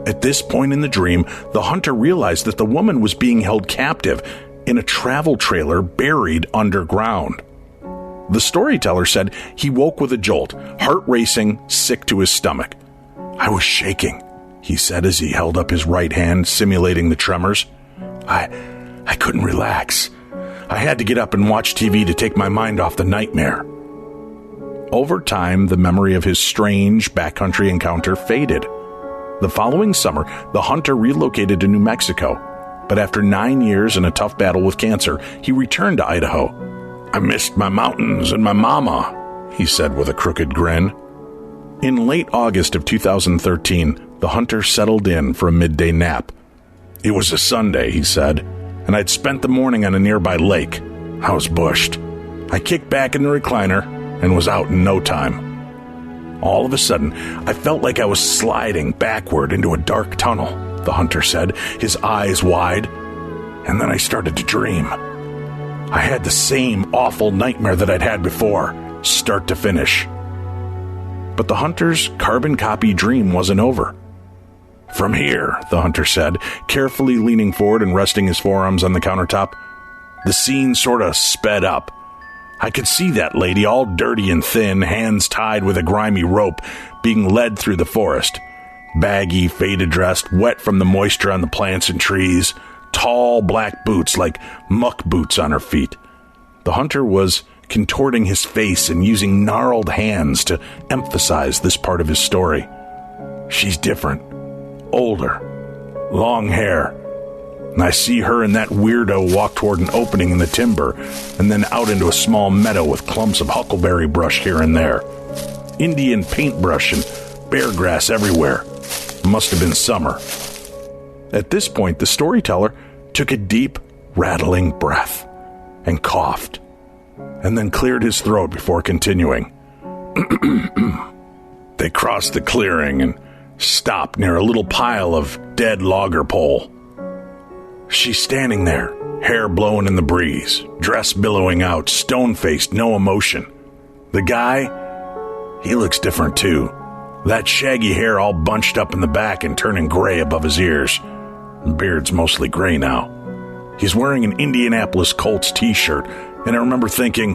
At this point in the dream, the hunter realized that the woman was being held captive in a travel trailer buried underground. The storyteller said he woke with a jolt, heart racing, sick to his stomach. "I was shaking," he said as he held up his right hand, simulating the tremors. I couldn't relax. I had to get up and watch TV to take my mind off the nightmare." Over time, the memory of his strange backcountry encounter faded. The following summer, the hunter relocated to New Mexico, but after 9 years and a tough battle with cancer, he returned to Idaho. "I missed my mountains and my mama," he said with a crooked grin. In late August of 2013, the hunter settled in for a midday nap. "It was a Sunday," he said, "and I'd spent the morning on a nearby lake. I was bushed. I kicked back in the recliner and was out in no time. All of a sudden, I felt like I was sliding backward into a dark tunnel," the hunter said, his eyes wide. "And then I started to dream. I had the same awful nightmare that I'd had before, start to finish." But the hunter's carbon copy dream wasn't over. "From here," the hunter said, carefully leaning forward and resting his forearms on the countertop, "the scene sort of sped up. I could see that lady, all dirty and thin, hands tied with a grimy rope, being led through the forest. Baggy, faded-dressed, wet from the moisture on the plants and trees, tall black boots like muck boots on her feet. The hunter was contorting his face and using gnarled hands to emphasize this part of his story. She's different, older, long hair. And I see her and that weirdo walk toward an opening in the timber and then out into a small meadow with clumps of huckleberry brush here and there. Indian paintbrush and bear grass everywhere. Must have been summer." At this point, the storyteller took a deep, rattling breath and coughed, and then cleared his throat before continuing. "They crossed the clearing and stopped near a little pile of dead logger pole. She's standing there, hair blowing in the breeze, dress billowing out, stone-faced, no emotion. The guy, he looks different too. That shaggy hair all bunched up in the back and turning gray above his ears. The beard's mostly gray now. He's wearing an Indianapolis Colts t-shirt, and I remember thinking,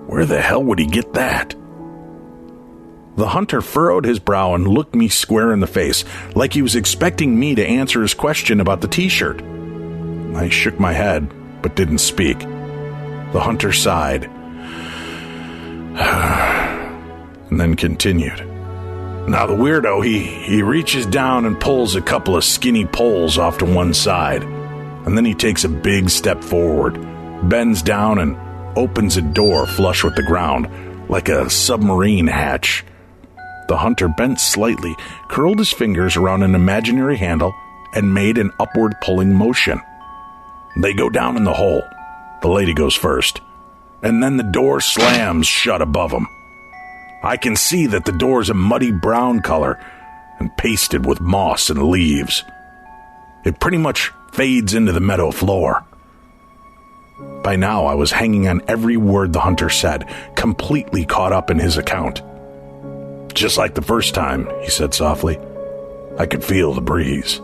where the hell would he get that? The hunter furrowed his brow and looked me square in the face, like he was expecting me to answer his question about the t-shirt. I shook my head, but didn't speak. The hunter sighed, and then continued. Now the weirdo, he reaches down and pulls a couple of skinny poles off to one side, and then he takes a big step forward, bends down and opens a door flush with the ground, like a submarine hatch. The hunter bent slightly, curled his fingers around an imaginary handle, and made an upward pulling motion. They go down in the hole. The lady goes first, and then the door slams shut above them. I can see that the door's a muddy brown color and pasted with moss and leaves. It pretty much fades into the meadow floor. By now, I was hanging on every word the hunter said, completely caught up in his account. Just like the first time, he said softly. I could feel the breeze.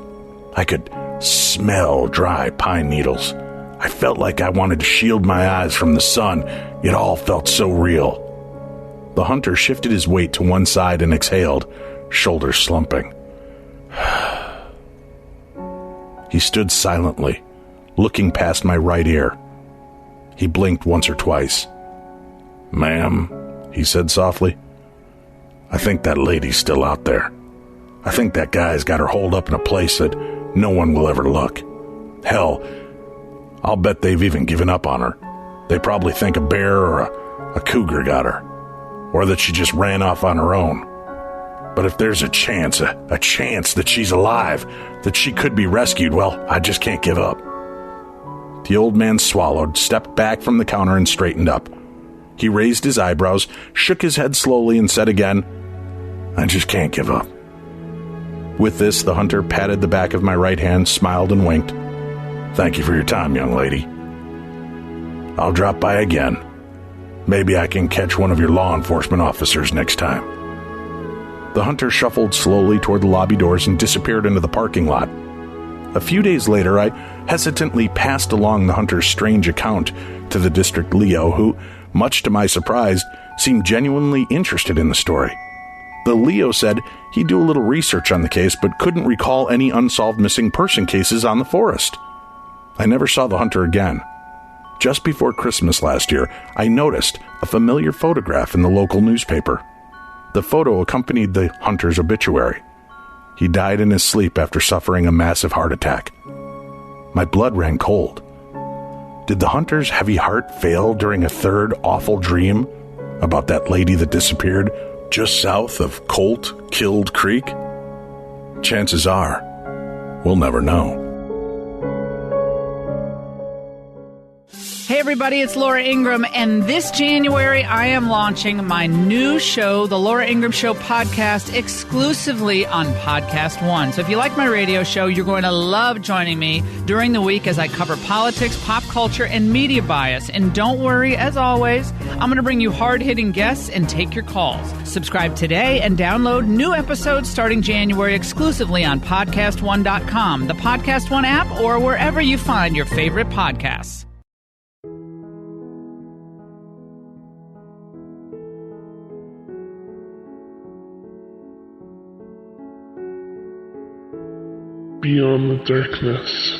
I could smell dry pine needles. I felt like I wanted to shield my eyes from the sun. It all felt so real. The hunter shifted his weight to one side and exhaled, shoulders slumping. He stood silently, looking past my right ear. He blinked once or twice. Ma'am, he said softly, I think that lady's still out there. I think that guy's got her holed up in a place that no one will ever look. Hell, I'll bet they've even given up on her. They probably think a bear or a cougar got her, or that she just ran off on her own. But if there's a chance that she's alive, that she could be rescued, well, I just can't give up. The old man swallowed, stepped back from the counter, and straightened up. He raised his eyebrows, shook his head slowly, and said again, I just can't give up. With this, the hunter patted the back of my right hand, smiled, and winked. Thank you for your time, young lady. I'll drop by again. Maybe I can catch one of your law enforcement officers next time. The hunter shuffled slowly toward the lobby doors and disappeared into the parking lot. A few days later, I hesitantly passed along the hunter's strange account to the district Leo, who, much to my surprise, seemed genuinely interested in the story. The Leo said he'd do a little research on the case, but couldn't recall any unsolved missing person cases on the forest. I never saw the hunter again. Just before Christmas last year, I noticed a familiar photograph in the local newspaper. The photo accompanied the hunter's obituary. He died in his sleep after suffering a massive heart attack. My blood ran cold. Did the hunter's heavy heart fail during a third awful dream about that lady that disappeared just south of Colt-Killed Creek? Chances are, we'll never know. Hey everybody, it's Laura Ingraham, and this January I am launching my new show, The Laura Ingraham Show podcast, exclusively on Podcast One. So if you like my radio show, you're going to love joining me during the week as I cover politics, pop culture, and media bias. And don't worry, as always, I'm going to bring you hard-hitting guests and take your calls. Subscribe today and download new episodes starting January exclusively on PodcastOne.com, the Podcast One app, or wherever you find your favorite podcasts. Beyond the darkness.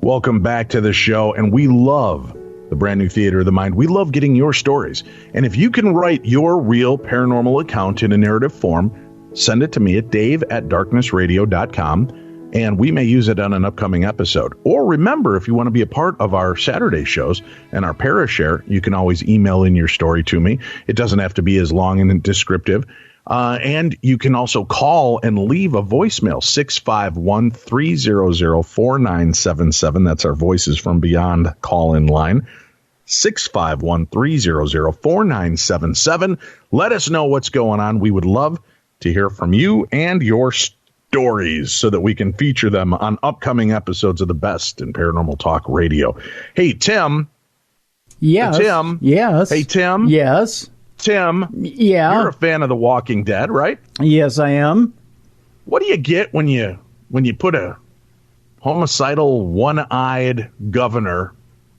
Welcome back to the show, and we love the brand new Theater of the Mind. We love getting your stories, and if you can write your real paranormal account in a narrative form, send it to me at dave@darknessradio.com, and we may use it on an upcoming episode. Or remember, if you want to be a part of our Saturday shows and our Parashare, you can always email in your story to me. It doesn't have to be as long and descriptive. And you can also call and leave a voicemail, 651-300-4977. That's our Voices from Beyond call-in line, 651-300-4977. Let us know what's going on. We would love to hear from you and your stories so that we can feature them on upcoming episodes of the best in paranormal talk radio. Hey, Tim. Yes. Tim. Yes. Hey, Tim. Yes. Tim. Yeah. You're a fan of The Walking Dead, right? Yes, I am. What do you get when you put a homicidal, one-eyed governor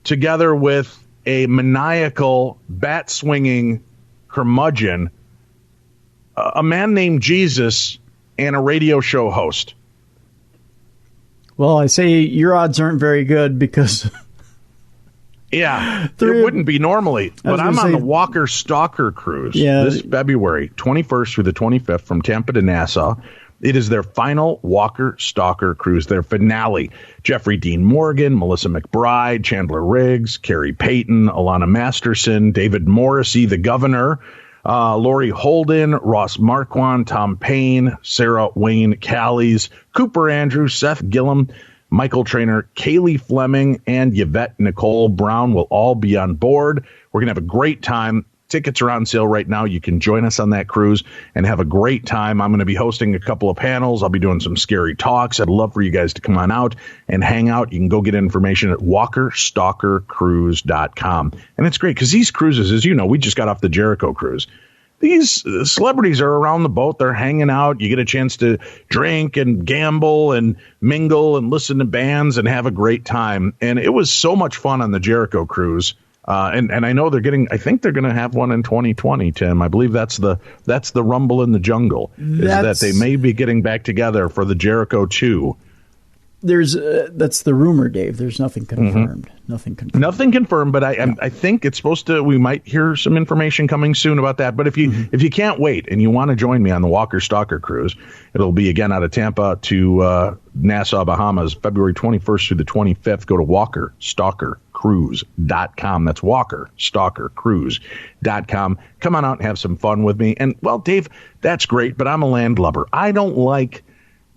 together with a maniacal, bat-swinging curmudgeon, a man named Jesus, and a radio show host? Well, I say your odds aren't very good because... Yeah, it wouldn't be normally. But I'm on the Walker Stalker cruise this February 21st through the 25th from Tampa to Nassau. It is their final Walker Stalker cruise, their finale. Jeffrey Dean Morgan, Melissa McBride, Chandler Riggs, Carrie Payton, Alana Masterson, David Morrissey, the governor, Lori Holden, Ross Marquand, Tom Payne, Sarah Wayne Callies, Cooper Andrews, Seth Gillum, Michael Trainer, Kaylee Fleming, and Yvette Nicole Brown will all be on board. We're going to have a great time. Tickets are on sale right now. You can join us on that cruise and have a great time. I'm going to be hosting a couple of panels. I'll be doing some scary talks. I'd love for you guys to come on out and hang out. You can go get information at walkerstalkercruise.com. And it's great because these cruises, as you know, we just got off the Jericho cruise. These celebrities are around the boat. They're hanging out. You get a chance to drink and gamble and mingle and listen to bands and have a great time. And it was so much fun on the Jericho cruise. And I know I think they're going to have one in 2020, Tim. I believe that's the rumble in the jungle, is that they may be getting back together for the Jericho 2. That's the rumor, Dave. There's nothing confirmed. Mm-hmm. Nothing confirmed, but I think it's supposed to. We might hear some information coming soon about that. But if you can't wait and you want to join me on the Walker Stalker cruise, it'll be again out of Tampa to Nassau, Bahamas, February 21st through the 25th. Go to walkerstalkercruise.com. That's walkerstalkercruise.com. Come on out and have some fun with me. And well, Dave, that's great, but I'm a landlubber. I don't like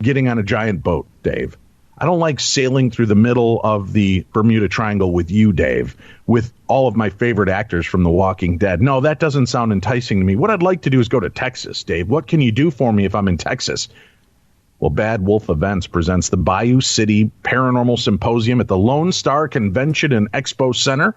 getting on a giant boat, Dave. I don't like sailing through the middle of the Bermuda Triangle with you, Dave, with all of my favorite actors from The Walking Dead. No, that doesn't sound enticing to me. What I'd like to do is go to Texas, Dave. What can you do for me if I'm in Texas? Well, Bad Wolf Events presents the Bayou City Paranormal Symposium at the Lone Star Convention and Expo Center.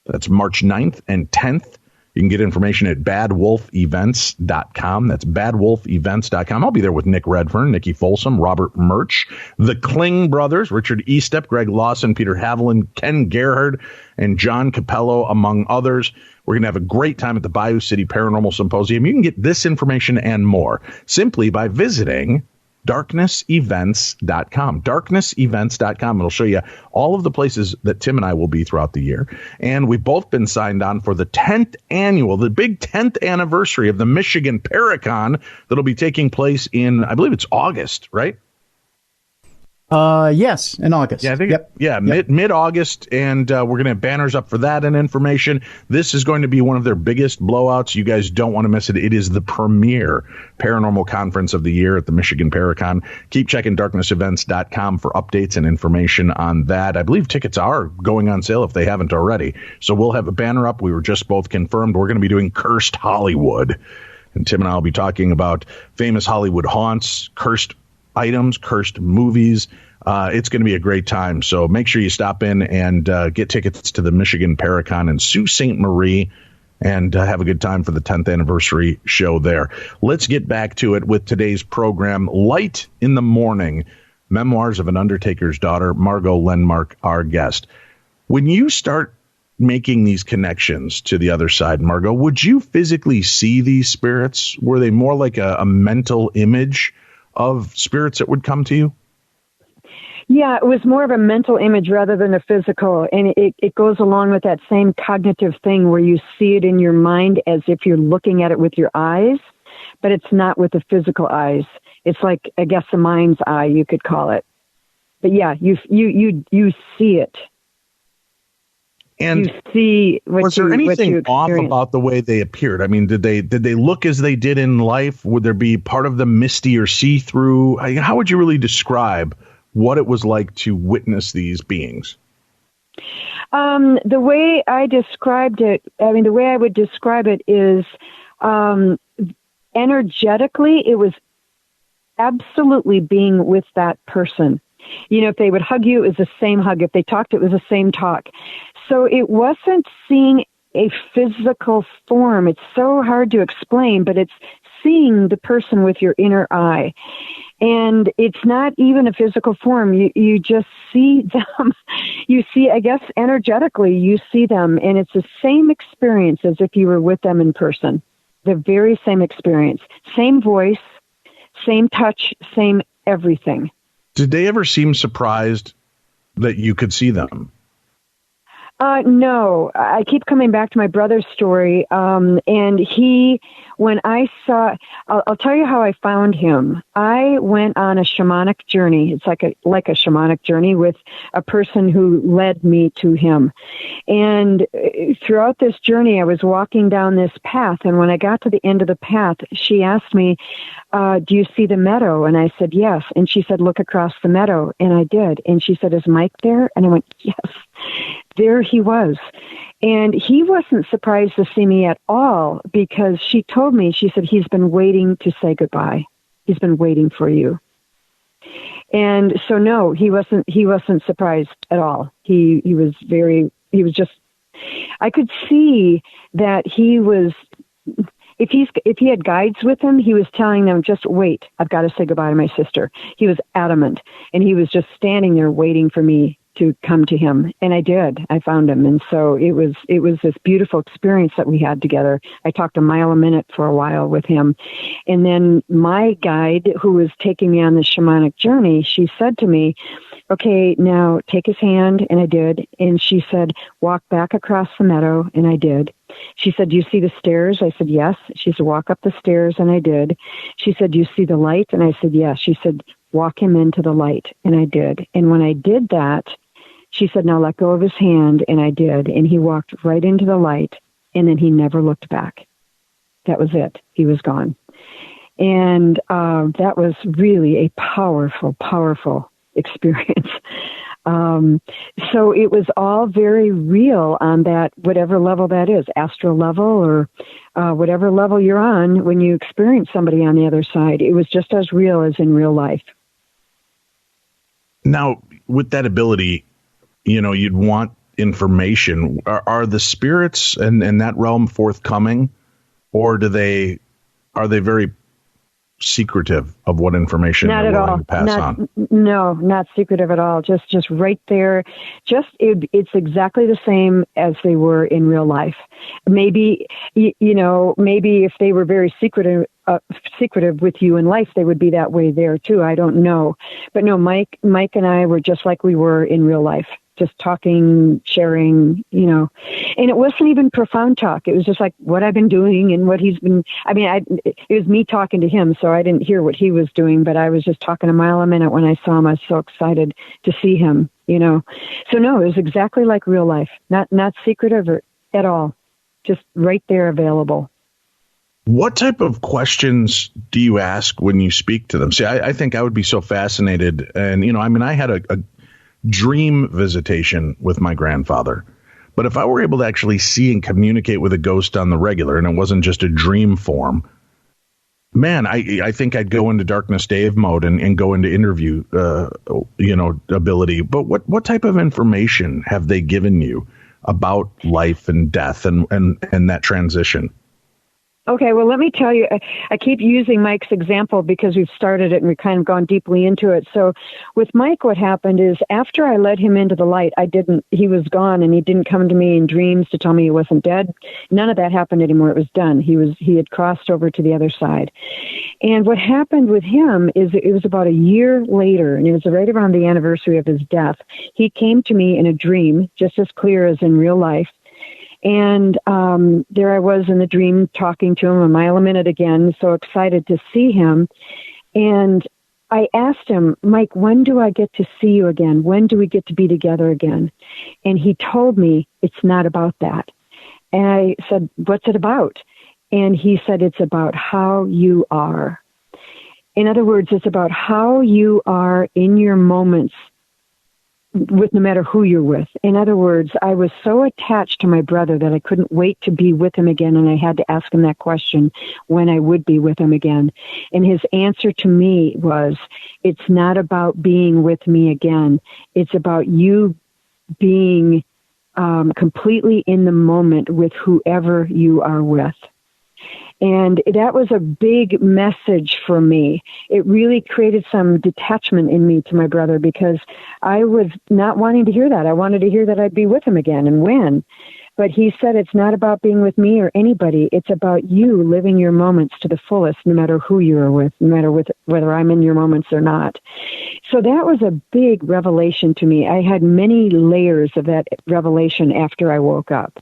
That's March 9th and 10th. You can get information at badwolfevents.com. That's badwolfevents.com. I'll be there with Nick Redfern, Nikki Folsom, Robert Murch, the Kling brothers, Richard Estep, Greg Lawson, Peter Haviland, Ken Gerhard, and John Capello, among others. We're going to have a great time at the Bayou City Paranormal Symposium. You can get this information and more simply by visiting darknessevents.com. Darknessevents.com. It'll show you all of the places that Tim and I will be throughout the year. And we've both been signed on for the the big 10th anniversary of the Michigan Paracon that'll be taking place in, I believe it's August, right? Yes, in August. Yeah, I think mid-August, and we're going to have banners up for that and information. This is going to be one of their biggest blowouts. You guys don't want to miss it. It is the premier paranormal conference of the year at the Michigan Paracon. Keep checking darknessevents.com for updates and information on that. I believe tickets are going on sale if they haven't already. So we'll have a banner up. We were just both confirmed. We're going to be doing Cursed Hollywood. And Tim and I will be talking about famous Hollywood haunts, cursed items, cursed movies. It's going to be a great time. So make sure you stop in and get tickets to the Michigan Paracon in Sault Ste. Marie and have a good time for the 10th anniversary show there. Let's get back to it with today's program. Light in the Morning, Memoirs of an Undertaker's Daughter, Margo Lenmark, our guest. When you start making these connections to the other side, Margo, would you physically see these spirits? Were they more like a mental image of spirits that would come to you? Yeah, it was more of a mental image rather than a physical. And it goes along with that same cognitive thing where you see it in your mind as if you're looking at it with your eyes, but it's not with the physical eyes. It's like, I guess, the mind's eye, you could call it. But yeah, you see it. And you see was there anything off about the way they appeared? I mean, did they look as they did in life? Would there be part of them misty or see-through? How would you really describe what it was like to witness these beings? The way I described it, the way I would describe it is energetically, it was absolutely being with that person. If they would hug you, it was the same hug. If they talked, it was the same talk. So it wasn't seeing a physical form. It's so hard to explain, but it's seeing the person with your inner eye. And it's not even a physical form. You just see them. You see, I guess, energetically, you see them. And it's the same experience as if you were with them in person. The very same experience. Same voice, same touch, same everything. Did they ever seem surprised that you could see them? No, I keep coming back to my brother's story. And when I saw, I'll tell you how I found him. I went on a shamanic journey. It's like a shamanic journey with a person who led me to him. And throughout this journey, I was walking down this path. And when I got to the end of the path, she asked me, do you see the meadow? And I said, yes. And she said, look across the meadow. And I did. And she said, is Mike there? And I went, yes. There he was. And he wasn't surprised to see me at all because she told me, she said, he's been waiting to say goodbye. He's been waiting for you. And so, no, he wasn't surprised at all. He was just, I could see that he was, if he had guides with him, he was telling them, just wait, I've got to say goodbye to my sister. He was adamant, and he was just standing there waiting for me to come to him. And I did. I found him. And so it was this beautiful experience that we had together. I talked a mile a minute for a while with him. And then my guide, who was taking me on the shamanic journey, she said to me, okay, now take his hand. And I did. And she said, walk back across the meadow. And I did. She said, do you see the stairs? I said, yes. She said, walk up the stairs. And I did. She said, do you see the light? And I said, yes. She said, walk him into the light. And I did. And when I did that, she said, now let go of his hand. And I did. And he walked right into the light. And then he never looked back. That was it. He was gone. And that was really a powerful, powerful experience. So it was all very real on that, whatever level that is, astral level or whatever level you're on when you experience somebody on the other side. It was just as real as in real life. Now, with that ability, you'd want information. Are the spirits and that realm forthcoming, or are they very secretive of what information they're willing to pass on? No, not secretive at all. Just right there. It's exactly the same as they were in real life. Maybe, maybe if they were very secretive with you in life, they would be that way there too. I don't know. But no, Mike and I were just like we were in real life. Just talking, sharing, and it wasn't even profound talk. It was just like what I've been doing and what he's been, it was me talking to him, so I didn't hear what he was doing, but I was just talking a mile a minute when I saw him. I was so excited to see him, So no, it was exactly like real life, not secretive at all, just right there available. What type of questions do you ask when you speak to them? See, I think I would be so fascinated. And, I had a dream visitation with my grandfather. But if I were able to actually see and communicate with a ghost on the regular, and it wasn't just a dream form, man, I think I'd go into Darkness Dave mode and go into interview, ability. But what type of information have they given you about life and death and that transition? Okay, well, let me tell you, I keep using Mike's example because we've started it and we've kind of gone deeply into it. So with Mike, what happened is after I led him into the light, he was gone and he didn't come to me in dreams to tell me he wasn't dead. None of that happened anymore. It was done. He had crossed over to the other side. And what happened with him is it was about a year later, and it was right around the anniversary of his death. He came to me in a dream, just as clear as in real life. And there I was in the dream talking to him a mile a minute again, so excited to see him. And I asked him, Mike, when do I get to see you again? When do we get to be together again? And he told me it's not about that. And I said, what's it about? And he said, it's about how you are. In other words, it's about how you are in your moments with no matter who you're with. In other words, I was so attached to my brother that I couldn't wait to be with him again, and I had to ask him that question when I would be with him again. And his answer to me was, it's not about being with me again. It's about you being completely in the moment with whoever you are with. And that was a big message for me. It really created some detachment in me to my brother, because I was not wanting to hear that. I wanted to hear that I'd be with him again, and when. But he said, it's not about being with me or anybody. It's about you living your moments to the fullest, no matter who you are with, no matter whether I'm in your moments or not. So that was a big revelation to me. I had many layers of that revelation after I woke up.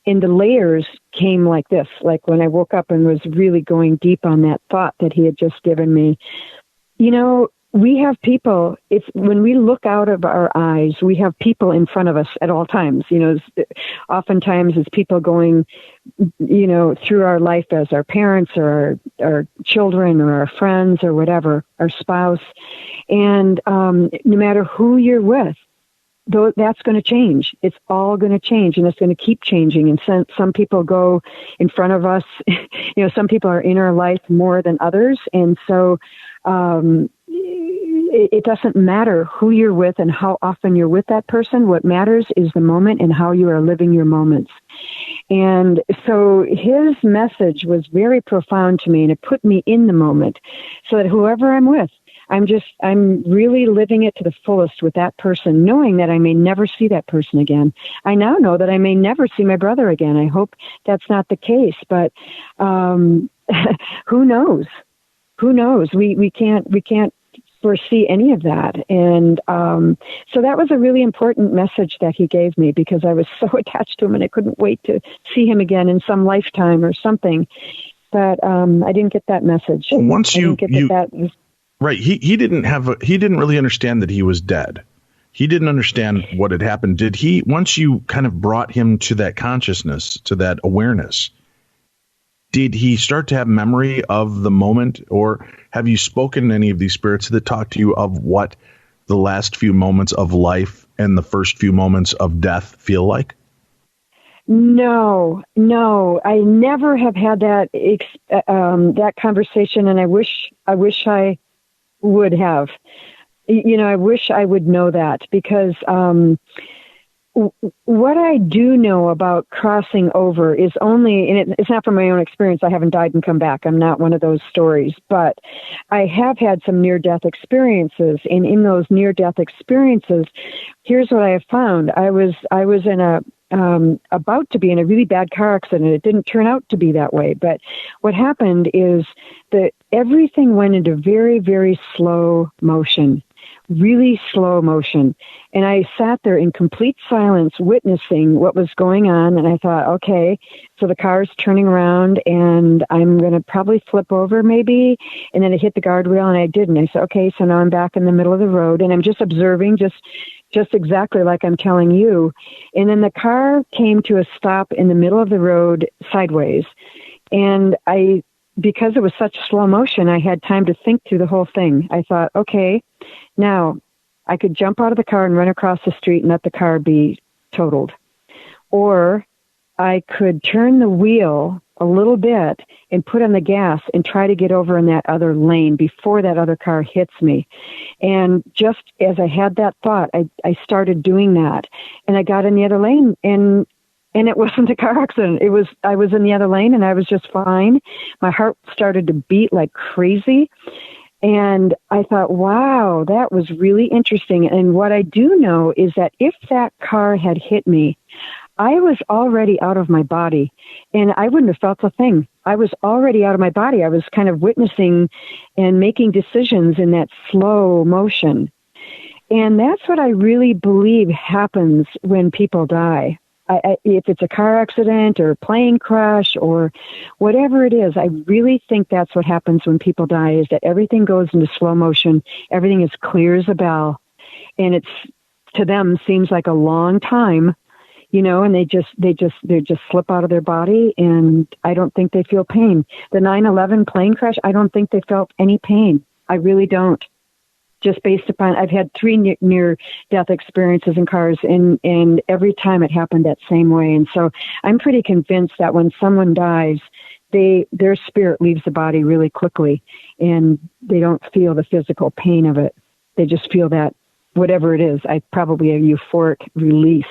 And the layers came like this, like when I woke up and was really going deep on that thought that he had just given me. You know, we have people, when we look out of our eyes, we have people in front of us at all times. You know, oftentimes it's people going, you know, through our life as our parents or our children or our friends or whatever, our spouse. And no matter who you're with, though, that's going to change. It's all going to change, and it's going to keep changing. And some people go in front of us. You know, some people are in our life more than others. And so it doesn't matter who you're with and how often you're with that person. What matters is the moment and how you are living your moments. And so his message was very profound to me, and it put me in the moment, so that whoever I'm with, I'm really living it to the fullest with that person, knowing that I may never see that person again. I now know that I may never see my brother again. I hope that's not the case, but who knows? Who knows? We can't foresee any of that. And so that was a really important message that he gave me, because I was so attached to him and I couldn't wait to see him again in some lifetime or something. But I didn't get that message. Well, once right. He didn't really understand that he was dead. He didn't understand what had happened. Once you kind of brought him to that consciousness, to that awareness, did he start to have memory of the moment, or have you spoken to any of these spirits that talk to you of what the last few moments of life and the first few moments of death feel like? No, I never have had that conversation, and I wish I would have. You know, I wish I would know that, because what I do know about crossing over is only, and it's not from my own experience. I haven't died and come back. I'm not one of those stories, but I have had some near-death experiences, and in those near-death experiences, here's what I have found. I was in about to be in a really bad car accident. It didn't turn out to be that way, but what happened is that everything went into very, very slow motion. Really slow motion. And I sat there in complete silence witnessing what was going on. And I thought, okay, so the car's turning around and I'm going to probably flip over maybe. And then it hit the guardrail and I didn't. I said, okay, so now I'm back in the middle of the road and I'm just observing, just exactly like I'm telling you. And then the car came to a stop in the middle of the road sideways. And because it was such slow motion, I had time to think through the whole thing. I thought, okay, now I could jump out of the car and run across the street and let the car be totaled. Or I could turn the wheel a little bit and put on the gas and try to get over in that other lane before that other car hits me. And just as I had that thought, I started doing that. And I got in the other lane, and it wasn't a car accident. I was in the other lane and I was just fine. My heart started to beat like crazy. And I thought, wow, that was really interesting. And what I do know is that if that car had hit me, I was already out of my body and I wouldn't have felt a thing. I was already out of my body. I was kind of witnessing and making decisions in that slow motion. And that's what I really believe happens when people die. If it's a car accident or a plane crash or whatever it is, I really think that's what happens when people die, is that everything goes into slow motion. Everything is clear as a bell. And it's, to them, seems like a long time, you know, and they just slip out of their body. And I don't think they feel pain. The 9/11 plane crash, I don't think they felt any pain. I really don't. just based upon, I've had 3 near-death experiences in cars, and every time it happened that same way. And so I'm pretty convinced that when someone dies, their spirit leaves the body really quickly, and they don't feel the physical pain of it. They just feel that, whatever it is, probably a euphoric release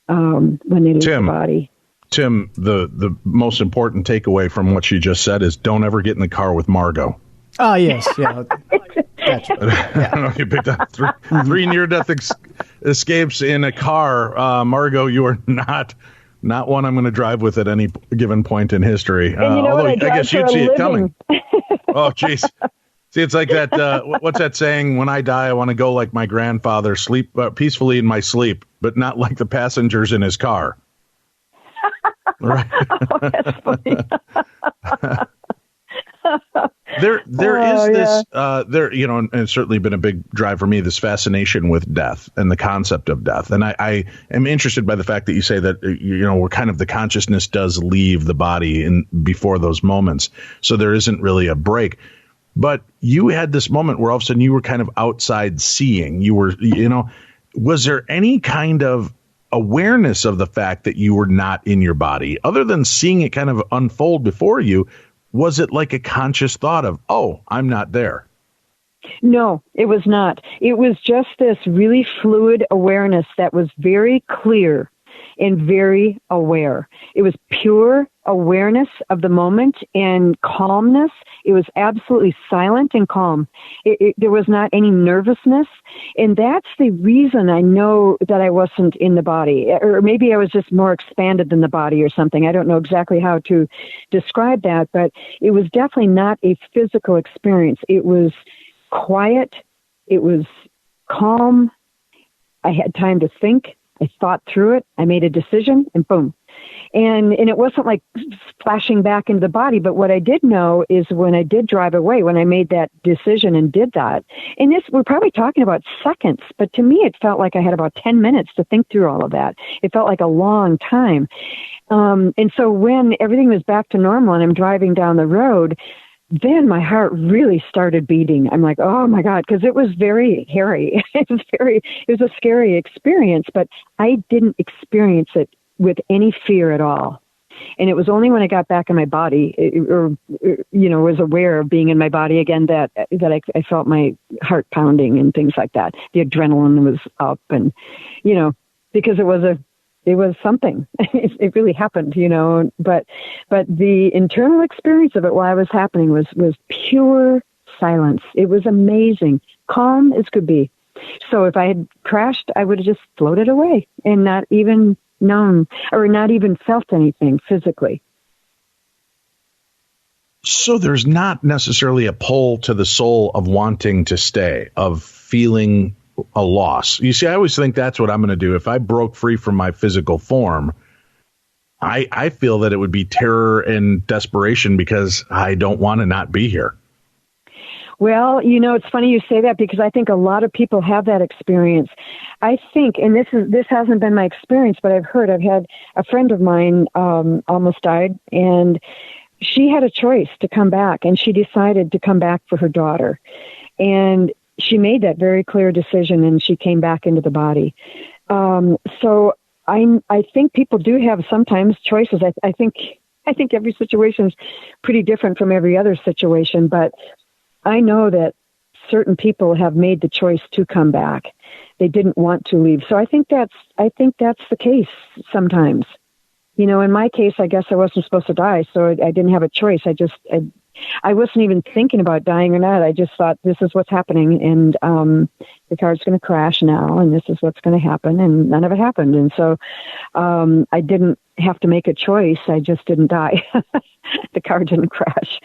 when they leave the body. Tim, the most important takeaway from what you just said is don't ever get in the car with Margo. Oh, yes. Yeah. Gotcha. I don't know if you picked up 3 near-death escapes in a car. Margo, you are not one I'm going to drive with at any given point in history. And you know although what? I guess you'd see it coming. Oh, jeez. See, it's like that. What's that saying? When I die, I want to go like my grandfather, sleep peacefully in my sleep, but not like the passengers in his car. Right. Oh, that's funny. There is this, and it's certainly been a big drive for me, this fascination with death and the concept of death. And I am interested by the fact that you say that, we're kind of, the consciousness does leave the body before those moments. So there isn't really a break. But you had this moment where all of a sudden you were kind of outside seeing. You were, was there any kind of awareness of the fact that you were not in your body other than seeing it kind of unfold before you? Was it like a conscious thought of, oh, I'm not there? No, it was not. It was just this really fluid awareness that was very clear and very aware. It was pure awareness of the moment and calmness. It was absolutely silent and calm. There was not any nervousness. And that's the reason I know that I wasn't in the body. Or maybe I was just more expanded than the body or something. I don't know exactly how to describe that, but it was definitely not a physical experience. It was quiet. It was calm. I had time to think. I thought through it. I made a decision, and boom. And it wasn't like flashing back into the body, but what I did know is when I did drive away, when I made that decision and did that, and we're probably talking about seconds, but to me it felt like I had about 10 minutes to think through all of that. It felt like a long time. And so when everything was back to normal and I'm driving down the road, then my heart really started beating. I'm like, oh my God, because it was very hairy. It was a scary experience, but I didn't experience it with any fear at all. And it was only when I got back in my body, was aware of being in my body again, that I felt my heart pounding and things like that. The adrenaline was up, and, because it was something. It really happened, but the internal experience of it while it was happening was pure silence. It was amazing, calm as could be. So if I had crashed, I would have just floated away and not even known or not even felt anything physically. So there's not necessarily a pull to the soul of wanting to stay, of feeling a loss. You see, I always think that's what I'm going to do. If I broke free from my physical form, I feel that it would be terror and desperation because I don't want to not be here. Well, it's funny you say that because I think a lot of people have that experience. I think, and this hasn't been my experience, but I've had a friend of mine almost died, and she had a choice to come back, and she decided to come back for her daughter. And she made that very clear decision, and she came back into the body. So I think people do have sometimes choices. I think every situation is pretty different from every other situation, but I know that certain people have made the choice to come back. They didn't want to leave. So I think that's the case sometimes. In my case, I guess I wasn't supposed to die, so I didn't have a choice. I wasn't even thinking about dying or not. I just thought, this is what's happening, and the car's going to crash now, and this is what's going to happen, and none of it happened. And so I didn't have to make a choice. I just didn't die. The car didn't crash.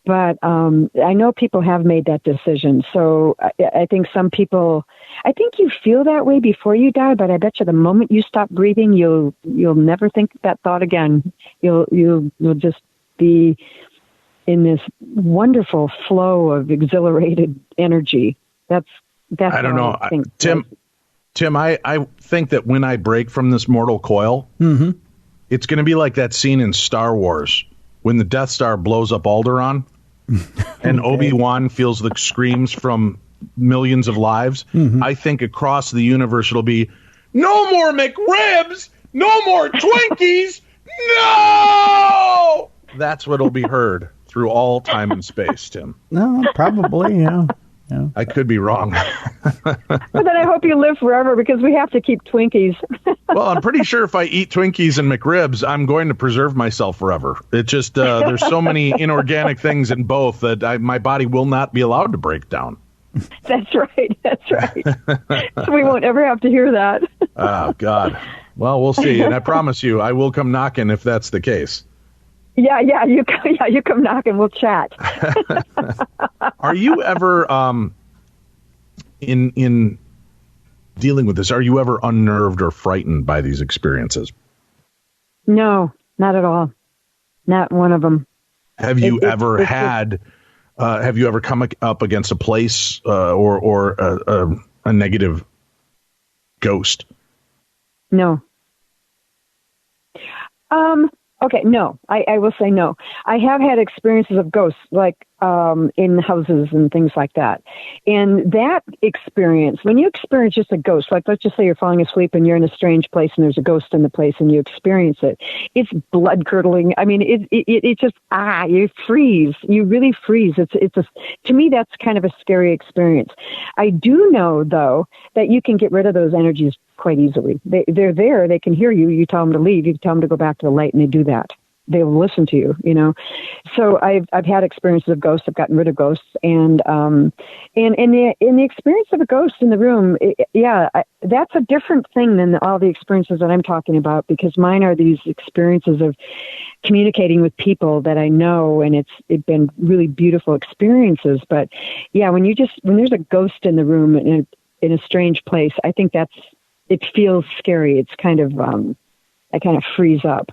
But I know people have made that decision. So I think some people, I think you feel that way before you die, but I bet you the moment you stop breathing, you'll never think that thought again. You'll just be in this wonderful flow of exhilarated energy. That's I don't know. I think. Tim, I think that when I break from this mortal coil, it's going to be like that scene in Star Wars when the Death Star blows up Alderaan. And Obi-Wan feels the screams from millions of lives. I think across the universe it'll be no more McRibs, no more Twinkies, no! That's what'll be heard through all time and space, Tim. No, probably, yeah. I could be wrong. But then I hope you live forever because we have to keep Twinkies. Well, I'm pretty sure if I eat Twinkies and McRibs, I'm going to preserve myself forever. It just, there's so many inorganic things in both that my body will not be allowed to break down. That's right. So we won't ever have to hear that. Oh, God. Well, we'll see. And I promise you, I will come knocking if that's the case. Yeah, you come knock and we'll chat. Are you ever, in dealing with this, are you ever unnerved or frightened by these experiences? No, not at all. Not one of them. Have you ever come up against a place or a negative ghost? No. Okay, no. I will say no. I have had experiences of ghosts, like in houses and things like that. And that experience, when you experience just a ghost, like let's just say you're falling asleep and you're in a strange place and there's a ghost in the place and you experience it, it's blood curdling. I mean, it just, you freeze. You really freeze. To me, that's kind of a scary experience. I do know, though, that you can get rid of those energies quite easily. They're there. They can hear you. You tell them to leave. You tell them to go back to the light, and they do that. They'll listen to you, you know. So I've had experiences of ghosts. I've gotten rid of ghosts, and in the experience of a ghost in the room, that's a different thing than all the experiences that I'm talking about, because mine are these experiences of communicating with people that I know, and it's been really beautiful experiences. But yeah, when there's a ghost in the room in a strange place, I think it feels scary. It's kind of, I kind of freeze up,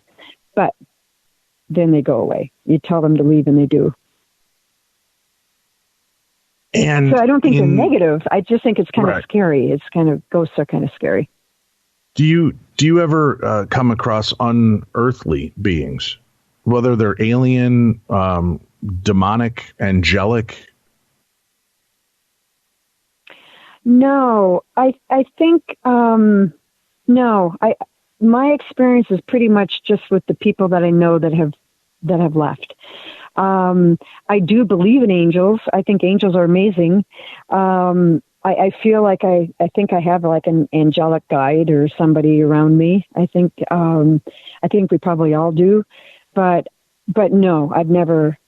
but then they go away. You tell them to leave and they do. And so I don't think they're negative. I just think it's kind of scary. It's kind of, ghosts are kind of scary. Do you ever come across unearthly beings, whether they're alien, demonic, angelic? No, I think, no, my experience is pretty much just with the people that I know that have left. I do believe in angels. I think angels are amazing. I feel like I think I have like an angelic guide or somebody around me. I think we probably all do, but no, I've never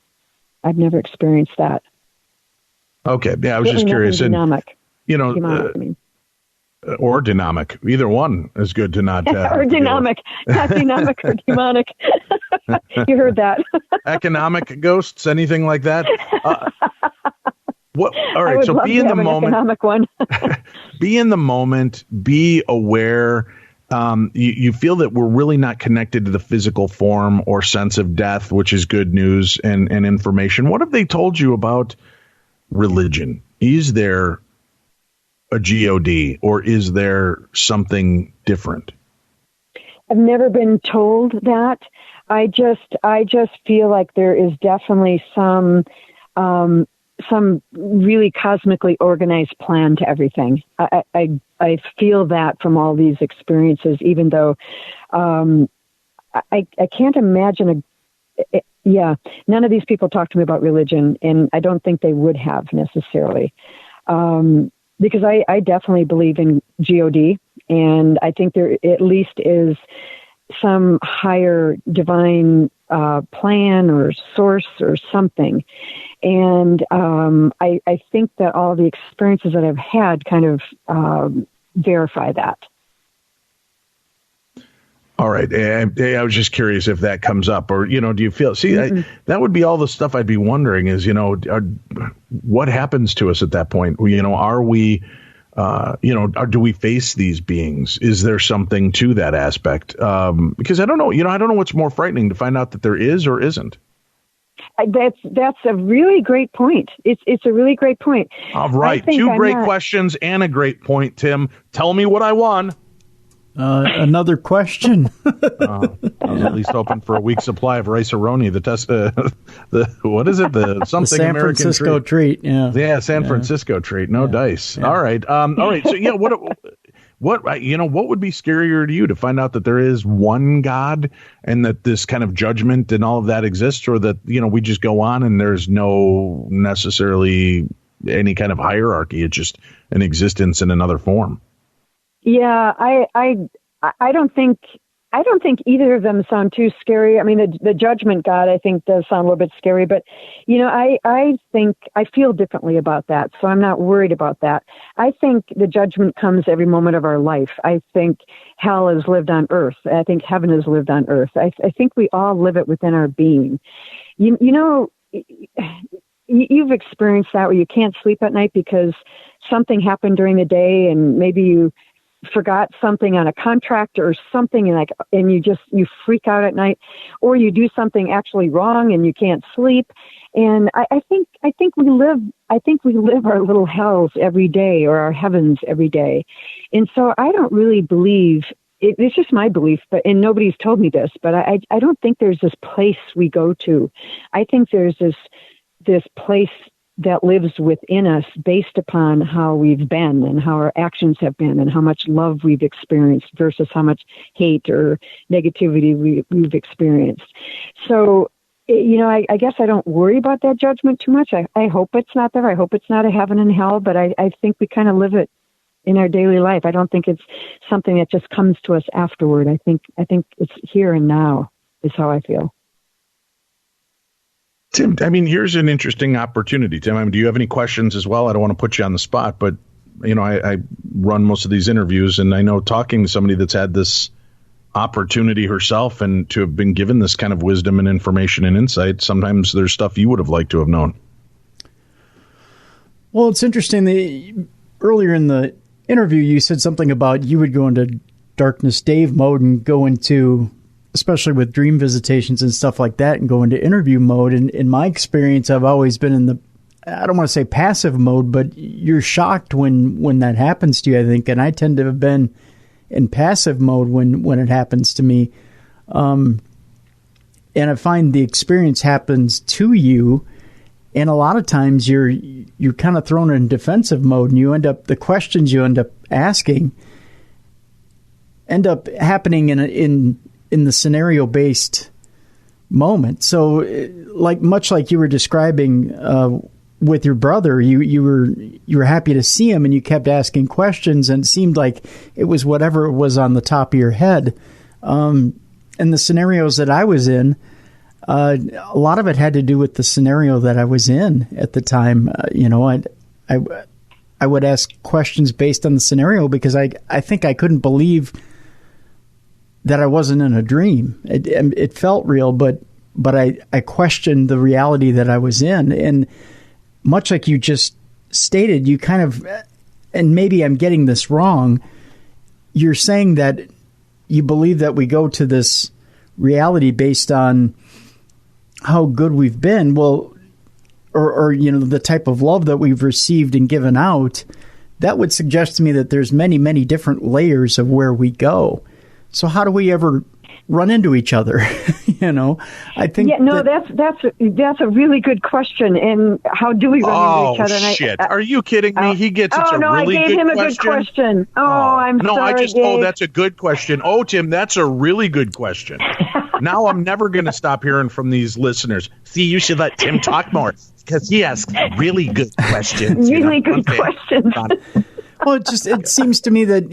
experienced that. Okay. Yeah. I was just curious. Dynamic. You know, or dynamic. Either one is good to not. Or dynamic, not dynamic or demonic. You heard that. Economic ghosts, anything like that? What? All right. So be in the moment. Economic one. Be in the moment. Be aware. You feel that we're really not connected to the physical form or sense of death, which is good news and information. What have they told you about religion? Is there a God, or is there something different? I've never been told that. I just feel like there is definitely some really cosmically organized plan to everything. I feel that from all these experiences, even though I can't imagine none of these people talk to me about religion, and I don't think they would have necessarily. Because I definitely believe in God, and I think there at least is some higher divine plan or source or something. And I think that all the experiences that I've had kind of verify that. All right. I was just curious if that comes up, or, do you feel, that would be all the stuff I'd be wondering is, what happens to us at that point? Are we, do we face these beings? Is there something to that aspect? Because I don't know, I don't know what's more frightening, to find out that there is or isn't. That's a really great point. It's a really great point. All right. Two great questions and a great point, Tim. Tell me what I won. Another question. I was at least hoping for a week's supply of rice-a-roni. What is it? The something the San American Francisco treat. Yeah, San Francisco treat. No dice. Yeah. All right. So yeah, what would be scarier to you, to find out that there is one God and that this kind of judgment and all of that exists, or that, we just go on and there's no necessarily any kind of hierarchy? It's just an existence in another form. Yeah, I don't think either of them sound too scary. I mean, the judgment God, I think, does sound a little bit scary, but I think I feel differently about that, so I'm not worried about that. I think the judgment comes every moment of our life. I think hell is lived on earth. I think heaven is lived on earth. I think we all live it within our being. You've experienced that, where you can't sleep at night because something happened during the day, and maybe you forgot something on a contract or something, and you freak out at night, or you do something actually wrong and you can't sleep. And I think we live our little hells every day, or our heavens every day. And so I don't really believe it's just my belief, and nobody's told me this, but I don't think there's this place we go to. I think there's this place that lives within us based upon how we've been and how our actions have been and how much love we've experienced versus how much hate or negativity we've experienced. So, I guess I don't worry about that judgment too much. I hope it's not there. I hope it's not a heaven and hell, but I think we kind of live it in our daily life. I don't think it's something that just comes to us afterward. I think it's here and now is how I feel. Tim, I mean, here's an interesting opportunity. Tim, I mean, do you have any questions as well? I don't want to put you on the spot, but, I run most of these interviews, and I know, talking to somebody that's had this opportunity herself and to have been given this kind of wisdom and information and insight, sometimes there's stuff you would have liked to have known. Well, it's interesting. Earlier in the interview, you said something about you would go into Darkness Dave mode and go into, especially with dream visitations and stuff like that, and go into interview mode. And in my experience, I've always been in I don't want to say passive mode, but you're shocked when that happens to you, I think. And I tend to have been in passive mode when it happens to me. And I find the experience happens to you. And a lot of times you're kind of thrown in defensive mode, and the questions you end up asking end up happening in the scenario-based moment. So, much like you were describing with your brother, you were happy to see him, and you kept asking questions, and it seemed like it was whatever was on the top of your head. And the scenarios that I was in, a lot of it had to do with the scenario that I was in at the time. I would ask questions based on the scenario because I think I couldn't believe that I wasn't in a dream. It felt real, but I questioned the reality that I was in. And much like you just stated, you kind of, and maybe I'm getting this wrong, you're saying that you believe that we go to this reality based on how good we've been. Well, or the type of love that we've received and given out. That would suggest to me that there's many, many different layers of where we go. So how do we ever run into each other? I think. Yeah, no, that's a really good question. And how do we run into each other? Oh, shit. Are you kidding me? He gets a really good question. I gave him a good question. I'm sorry, Dave. That's a good question. Oh, Tim, that's a really good question. Now I'm never going to stop hearing from these listeners. See, you should let Tim talk more because he asks really good questions. Really good questions. Well, it seems to me that,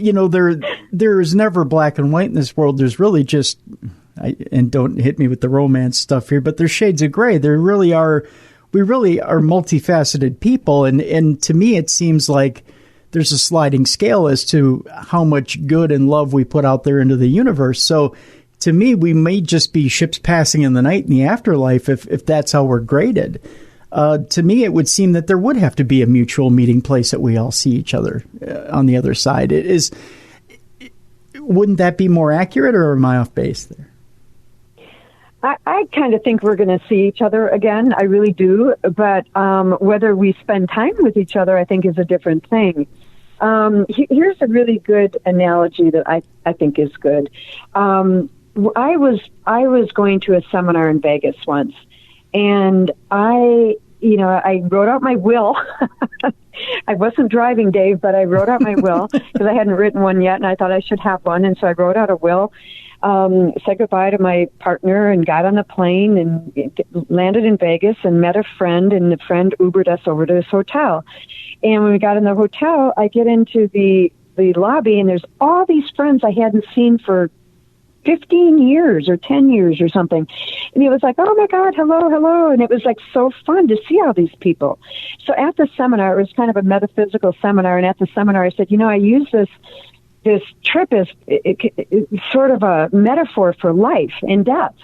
there is never black and white in this world. There's really just, and don't hit me with the romance stuff here, but there's shades of gray. We really are multifaceted people. And to me, it seems like there's a sliding scale as to how much good and love we put out there into the universe. So to me, we may just be ships passing in the night in the afterlife if that's how we're graded. To me, it would seem that there would have to be a mutual meeting place that we all see each other on the other side. Wouldn't that be more accurate, or am I off base there? I kind of think we're going to see each other again. I really do. But whether we spend time with each other, I think, is a different thing. Here's a really good analogy that I think is good. I was going to a seminar in Vegas once, and I wrote out my will. I wasn't driving, Dave, but I wrote out my will because I hadn't written one yet, and I thought I should have one. And so I wrote out a will, said goodbye to my partner, and got on the plane and landed in Vegas and met a friend, and the friend Ubered us over to this hotel. And when we got in the hotel, I get into the lobby, and there's all these friends I hadn't seen for 15 years or 10 years or something. And it was like, oh my God, hello. And it was like so fun to see all these people. So at the seminar, it was kind of a metaphysical seminar. And at the seminar, I said, I use this trip as sort of a metaphor for life and death.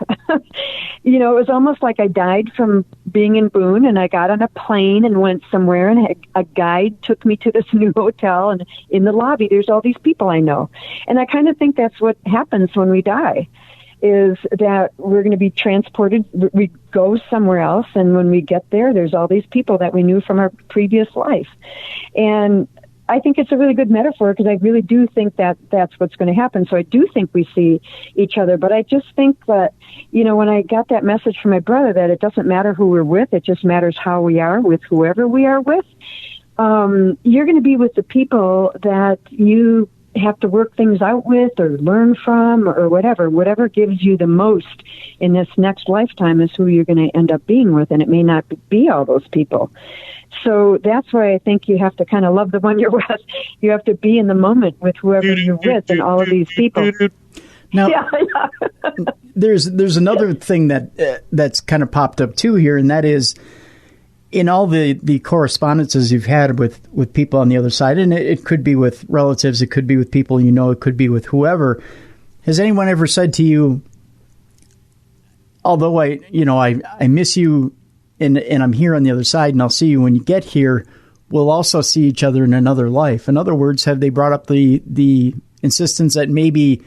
It was almost like I died from being in Boone, and I got on a plane and went somewhere, and a guide took me to this new hotel, and in the lobby there's all these people I know. And I kind of think that's what happens when we die, is that we're going to be transported, we go somewhere else, and when we get there, there's all these people that we knew from our previous life. And I think it's a really good metaphor, because I really do think that that's what's going to happen. So I do think we see each other. But I just think that, when I got that message from my brother that it doesn't matter who we're with, it just matters how we are with whoever we are with, you're going to be with the people that you have to work things out with or learn from or whatever gives you the most in this next lifetime is who you're going to end up being with. And it may not be all those people. So that's why I think you have to kind of love the one you're with. You have to be in the moment with whoever you're with and all of these people. Now, there's another thing that's kind of popped up too here, and that is in all the correspondences you've had with people on the other side, and it could be with relatives, it could be with people it could be with whoever. Has anyone ever said to you, although I miss you and I'm here on the other side and I'll see you when you get here, we'll also see each other in another life? In other words, have they brought up the insistence that maybe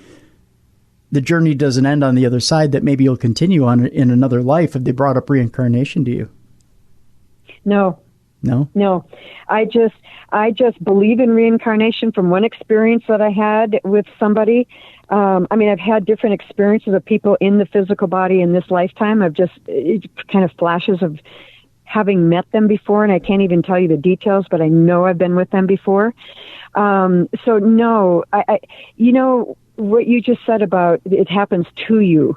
the journey doesn't end on the other side, that maybe you'll continue on in another life? Have they brought up reincarnation to you? No. I just believe in reincarnation from one experience that I had with somebody. I've had different experiences of people in the physical body in this lifetime. It kind of flashes of having met them before, and I can't even tell you the details, but I know I've been with them before. So no, what you just said about it happens to you.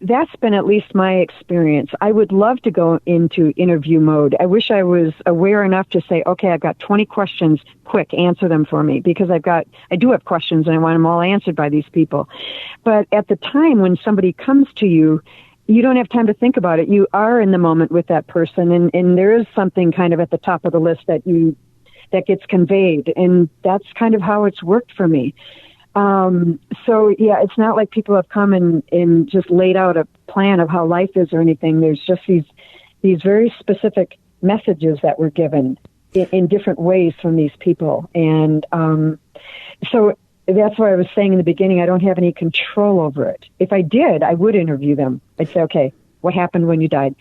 That's been at least my experience. I would love to go into interview mode. I wish I was aware enough to say, okay, I've got 20 questions, quick, answer them for me, because I do have questions and I want them all answered by these people. But at the time when somebody comes to you, you don't have time to think about it. You are in the moment with that person, and there is something kind of at the top of the list that gets conveyed, and that's kind of how it's worked for me. So yeah, it's not like people have come and just laid out a plan of how life is or anything. There's just these very specific messages that were given in different ways from these people. And, so that's why I was saying in the beginning, I don't have any control over it. If I did, I would interview them. I'd say, okay, what happened when you died?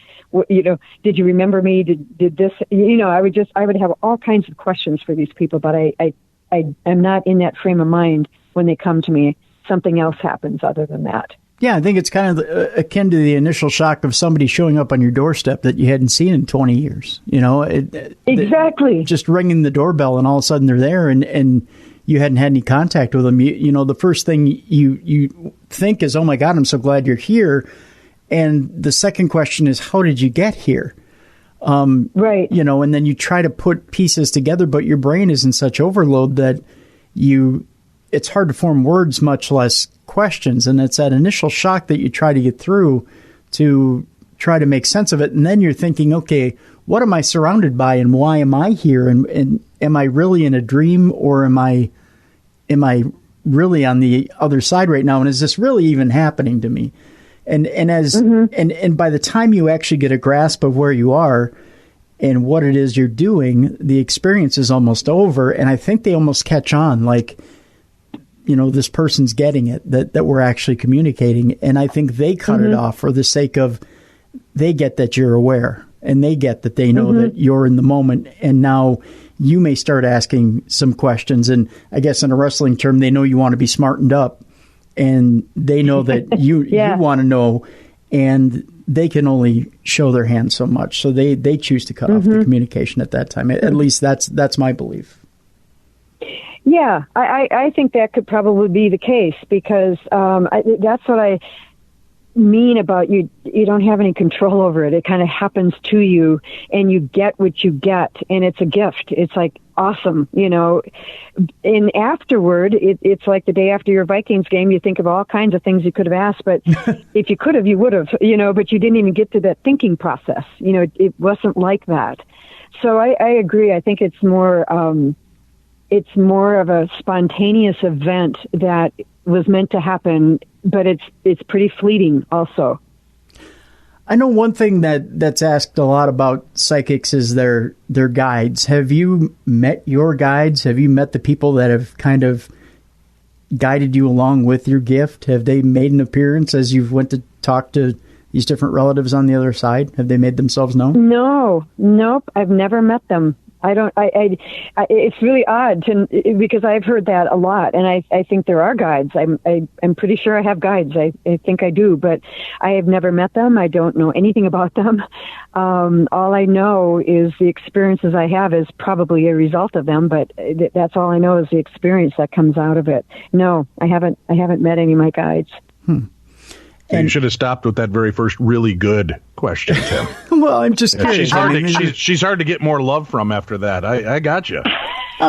Did you remember me? Did this, I would have all kinds of questions for these people, but I'm not in that frame of mind. When they come to me, something else happens other than that. Yeah, I think it's kind of akin to the initial shock of somebody showing up on your doorstep that you hadn't seen in 20 years. Exactly. Just ringing the doorbell, and all of a sudden they're there, and you hadn't had any contact with them. The first thing you think is, oh my God, I'm so glad you're here. And the second question is, how did you get here? Right. And then you try to put pieces together, but your brain is in such overload that it's hard to form words, much less questions. And it's that initial shock that you try to get through to try to make sense of it. And then you're thinking, okay, what am I surrounded by and why am I here? And am I really in a dream, or am I really on the other side right now? And is this really even happening to me? And by the time you actually get a grasp of where you are and what it is you're doing, the experience is almost over. And I think they almost catch on, like, this person's getting it, that we're actually communicating. And I think they cut it off for the sake of, they get that you're aware. and they get that they know that you're in the moment, and now you may start asking some questions. And I guess in a wrestling term, they know you want to be smartened up, and they know that you want to know, and they can only show their hand so much. So they choose to cut off the communication at that time. At least that's my belief. Yeah, I think that could probably be the case, because that's what I mean about you don't have any control over it. It kind of happens to you, and you get what you get, and it's a gift. It's like awesome, and afterward it's like the day after your Vikings game, you think of all kinds of things you could have asked, but if you could have, you would have, but you didn't even get to that thinking process. It wasn't like that. So I agree. I think it's more of a spontaneous event that was meant to happen, but it's pretty fleeting also. I know one thing that's asked a lot about psychics is their guides. Have you met your guides? Have you met the people that have kind of guided you along with your gift? Have they made an appearance as you've went to talk to these different relatives on the other side? Have they made themselves known? No, nope. I've never met them. I don't. It's really odd because I've heard that a lot, and I think there are guides. I'm pretty sure I have guides. I think I do, but I have never met them. I don't know anything about them. All I know is the experiences I have is probably a result of them, but that's all I know is the experience that comes out of it. No, I haven't met any of my guides. And you should have stopped with that very first really good question, Tim. Well, I'm just curious. She's hard to get more love from after that. I got you.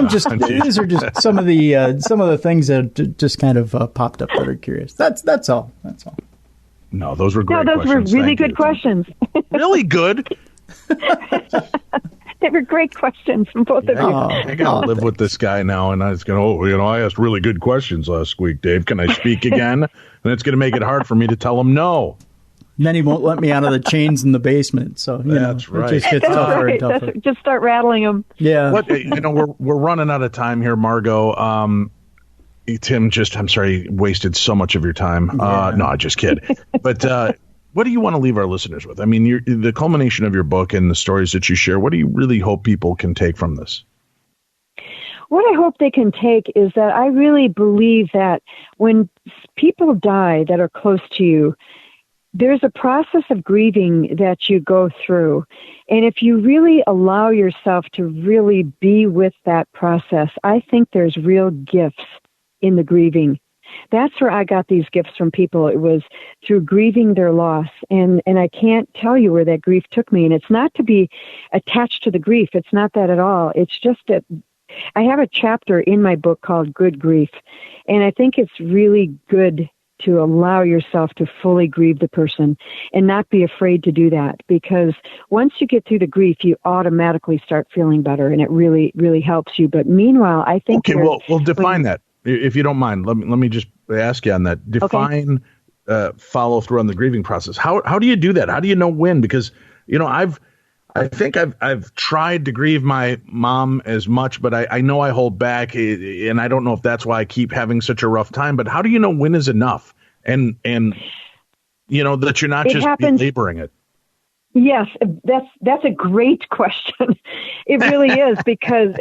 These are just some of the things that just kind of popped up that are curious. That's all. No, those were great questions. No, those were really good questions. Really good? They were great questions from both of you. I got to live with this guy now, and I was going, I asked really good questions last week, Dave. Can I speak again? And it's going to make it hard for me to tell him no. And then he won't let me out of the chains in the basement. So that's right. It just gets tougher and tougher. Just start rattling them. Yeah. We're running out of time here, Margo. Tim, I'm sorry, wasted so much of your time. Yeah. No, I just kid. But what do you want to leave our listeners with? I mean, the culmination of your book and the stories that you share, what do you really hope people can take from this? What I hope they can take is that I really believe that when people die that are close to you, there's a process of grieving that you go through. And if you really allow yourself to really be with that process, I think there's real gifts in the grieving. That's where I got these gifts from people. It was through grieving their loss. And I can't tell you where that grief took me. And it's not to be attached to the grief. It's not that at all. It's just that I have a chapter in my book called Good Grief. And I think it's really good to allow yourself to fully grieve the person and not be afraid to do that. Because once you get through the grief, you automatically start feeling better. And it really, really helps you. But meanwhile, I think... Okay, we'll define that. If you don't mind, let me just ask you on that. Define follow through on the grieving process. How do you do that? How do you know when? Because I think I've tried to grieve my mom as much, but I know I hold back, and I don't know if that's why I keep having such a rough time. But how do you know when is enough, and that you're not just belaboring it? Yes, that's a great question. It really is, because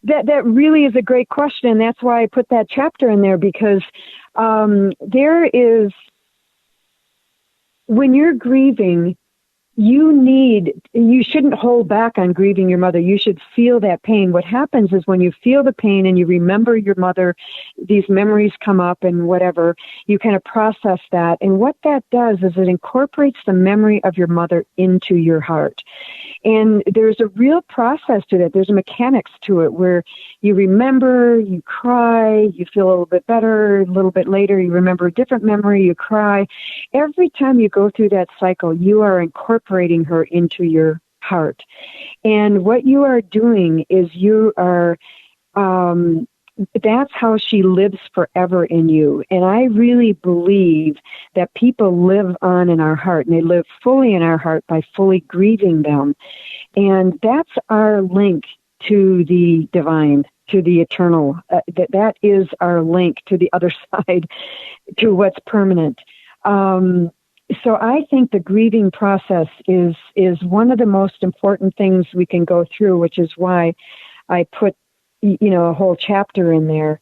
that really is a great question. And that's why I put that chapter in there, because when you're grieving, you shouldn't hold back on grieving your mother. You should feel that pain. What happens is when you feel the pain and you remember your mother, these memories come up and whatever, you kind of process that. And what that does is it incorporates the memory of your mother into your heart. And there's a real process to that. There's a mechanics to it where you remember, you cry, you feel a little bit better, a little bit later you remember a different memory, you cry. Every time you go through that cycle, you are incorporating her into your heart. And what you are doing is you are, that's how she lives forever in you. And I really believe that people live on in our heart, and they live fully in our heart by fully grieving them. And that's our link to the divine, to the eternal. That is our link to the other side, to what's permanent. so I think the grieving process is one of the most important things we can go through, which is why I put, a whole chapter in there.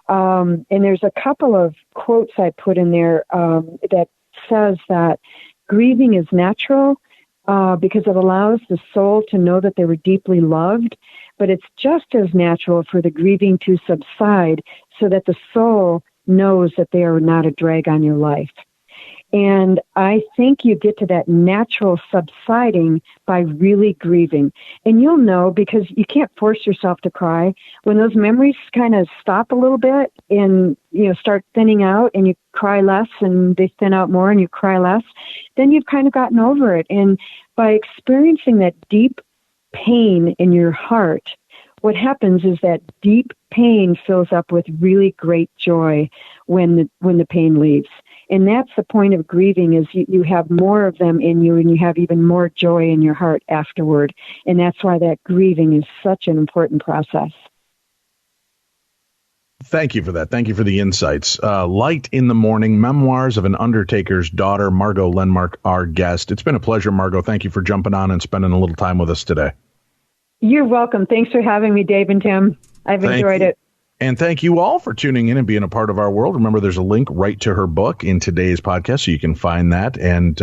And there's a couple of quotes I put in there that says that grieving is natural because it allows the soul to know that they were deeply loved, but it's just as natural for the grieving to subside so that the soul knows that they are not a drag on your life. And I think you get to that natural subsiding by really grieving. And you'll know, because you can't force yourself to cry. When those memories kind of stop a little bit and, start thinning out, and you cry less and they thin out more and you cry less, then you've kind of gotten over it. And by experiencing that deep pain in your heart, what happens is that deep pain fills up with really great joy when the pain leaves. And that's the point of grieving, is you have more of them in you and you have even more joy in your heart afterward. And that's why that grieving is such an important process. Thank you for that. Thank you for the insights. Light in the Morning, Memoirs of an Undertaker's Daughter, Margo Lenmark, our guest. It's been a pleasure, Margo. Thank you for jumping on and spending a little time with us today. You're welcome. Thanks for having me, Dave and Tim. I've enjoyed it. And thank you all for tuning in and being a part of our world. Remember, there's a link right to her book in today's podcast, so you can find that and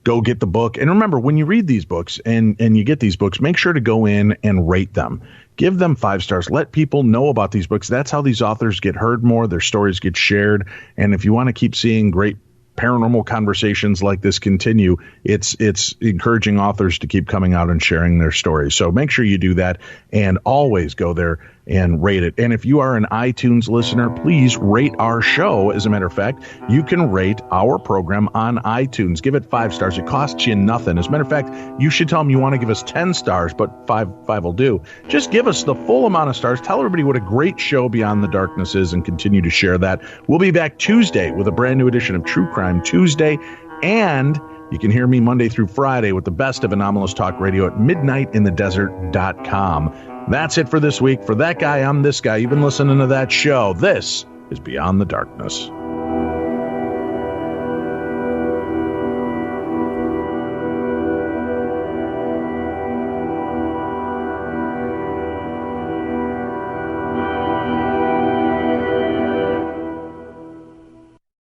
go get the book. And remember, when you read these books and you get these books, make sure to go in and rate them. Give them 5 stars. Let people know about these books. That's how these authors get heard more. Their stories get shared. And if you want to keep seeing great paranormal conversations like this continue, it's encouraging authors to keep coming out and sharing their stories. So make sure you do that, and always go there and rate it. And if you are an iTunes listener, please rate our show. As a matter of fact, you can rate our program on iTunes. Give it 5 stars. It costs you nothing. As a matter of fact, you should tell them you want to give us 10 stars, but five will do. Just give us the full amount of stars. Tell everybody what a great show Beyond the Darkness is, and continue to share that. We'll be back Tuesday with a brand new edition of True Crime Tuesday, and you can hear me Monday through Friday with the best of Anomalous Talk Radio at midnightinthedesert.com. That's it for this week. For that guy, I'm this guy. You've been listening to that show. This is Beyond the Darkness.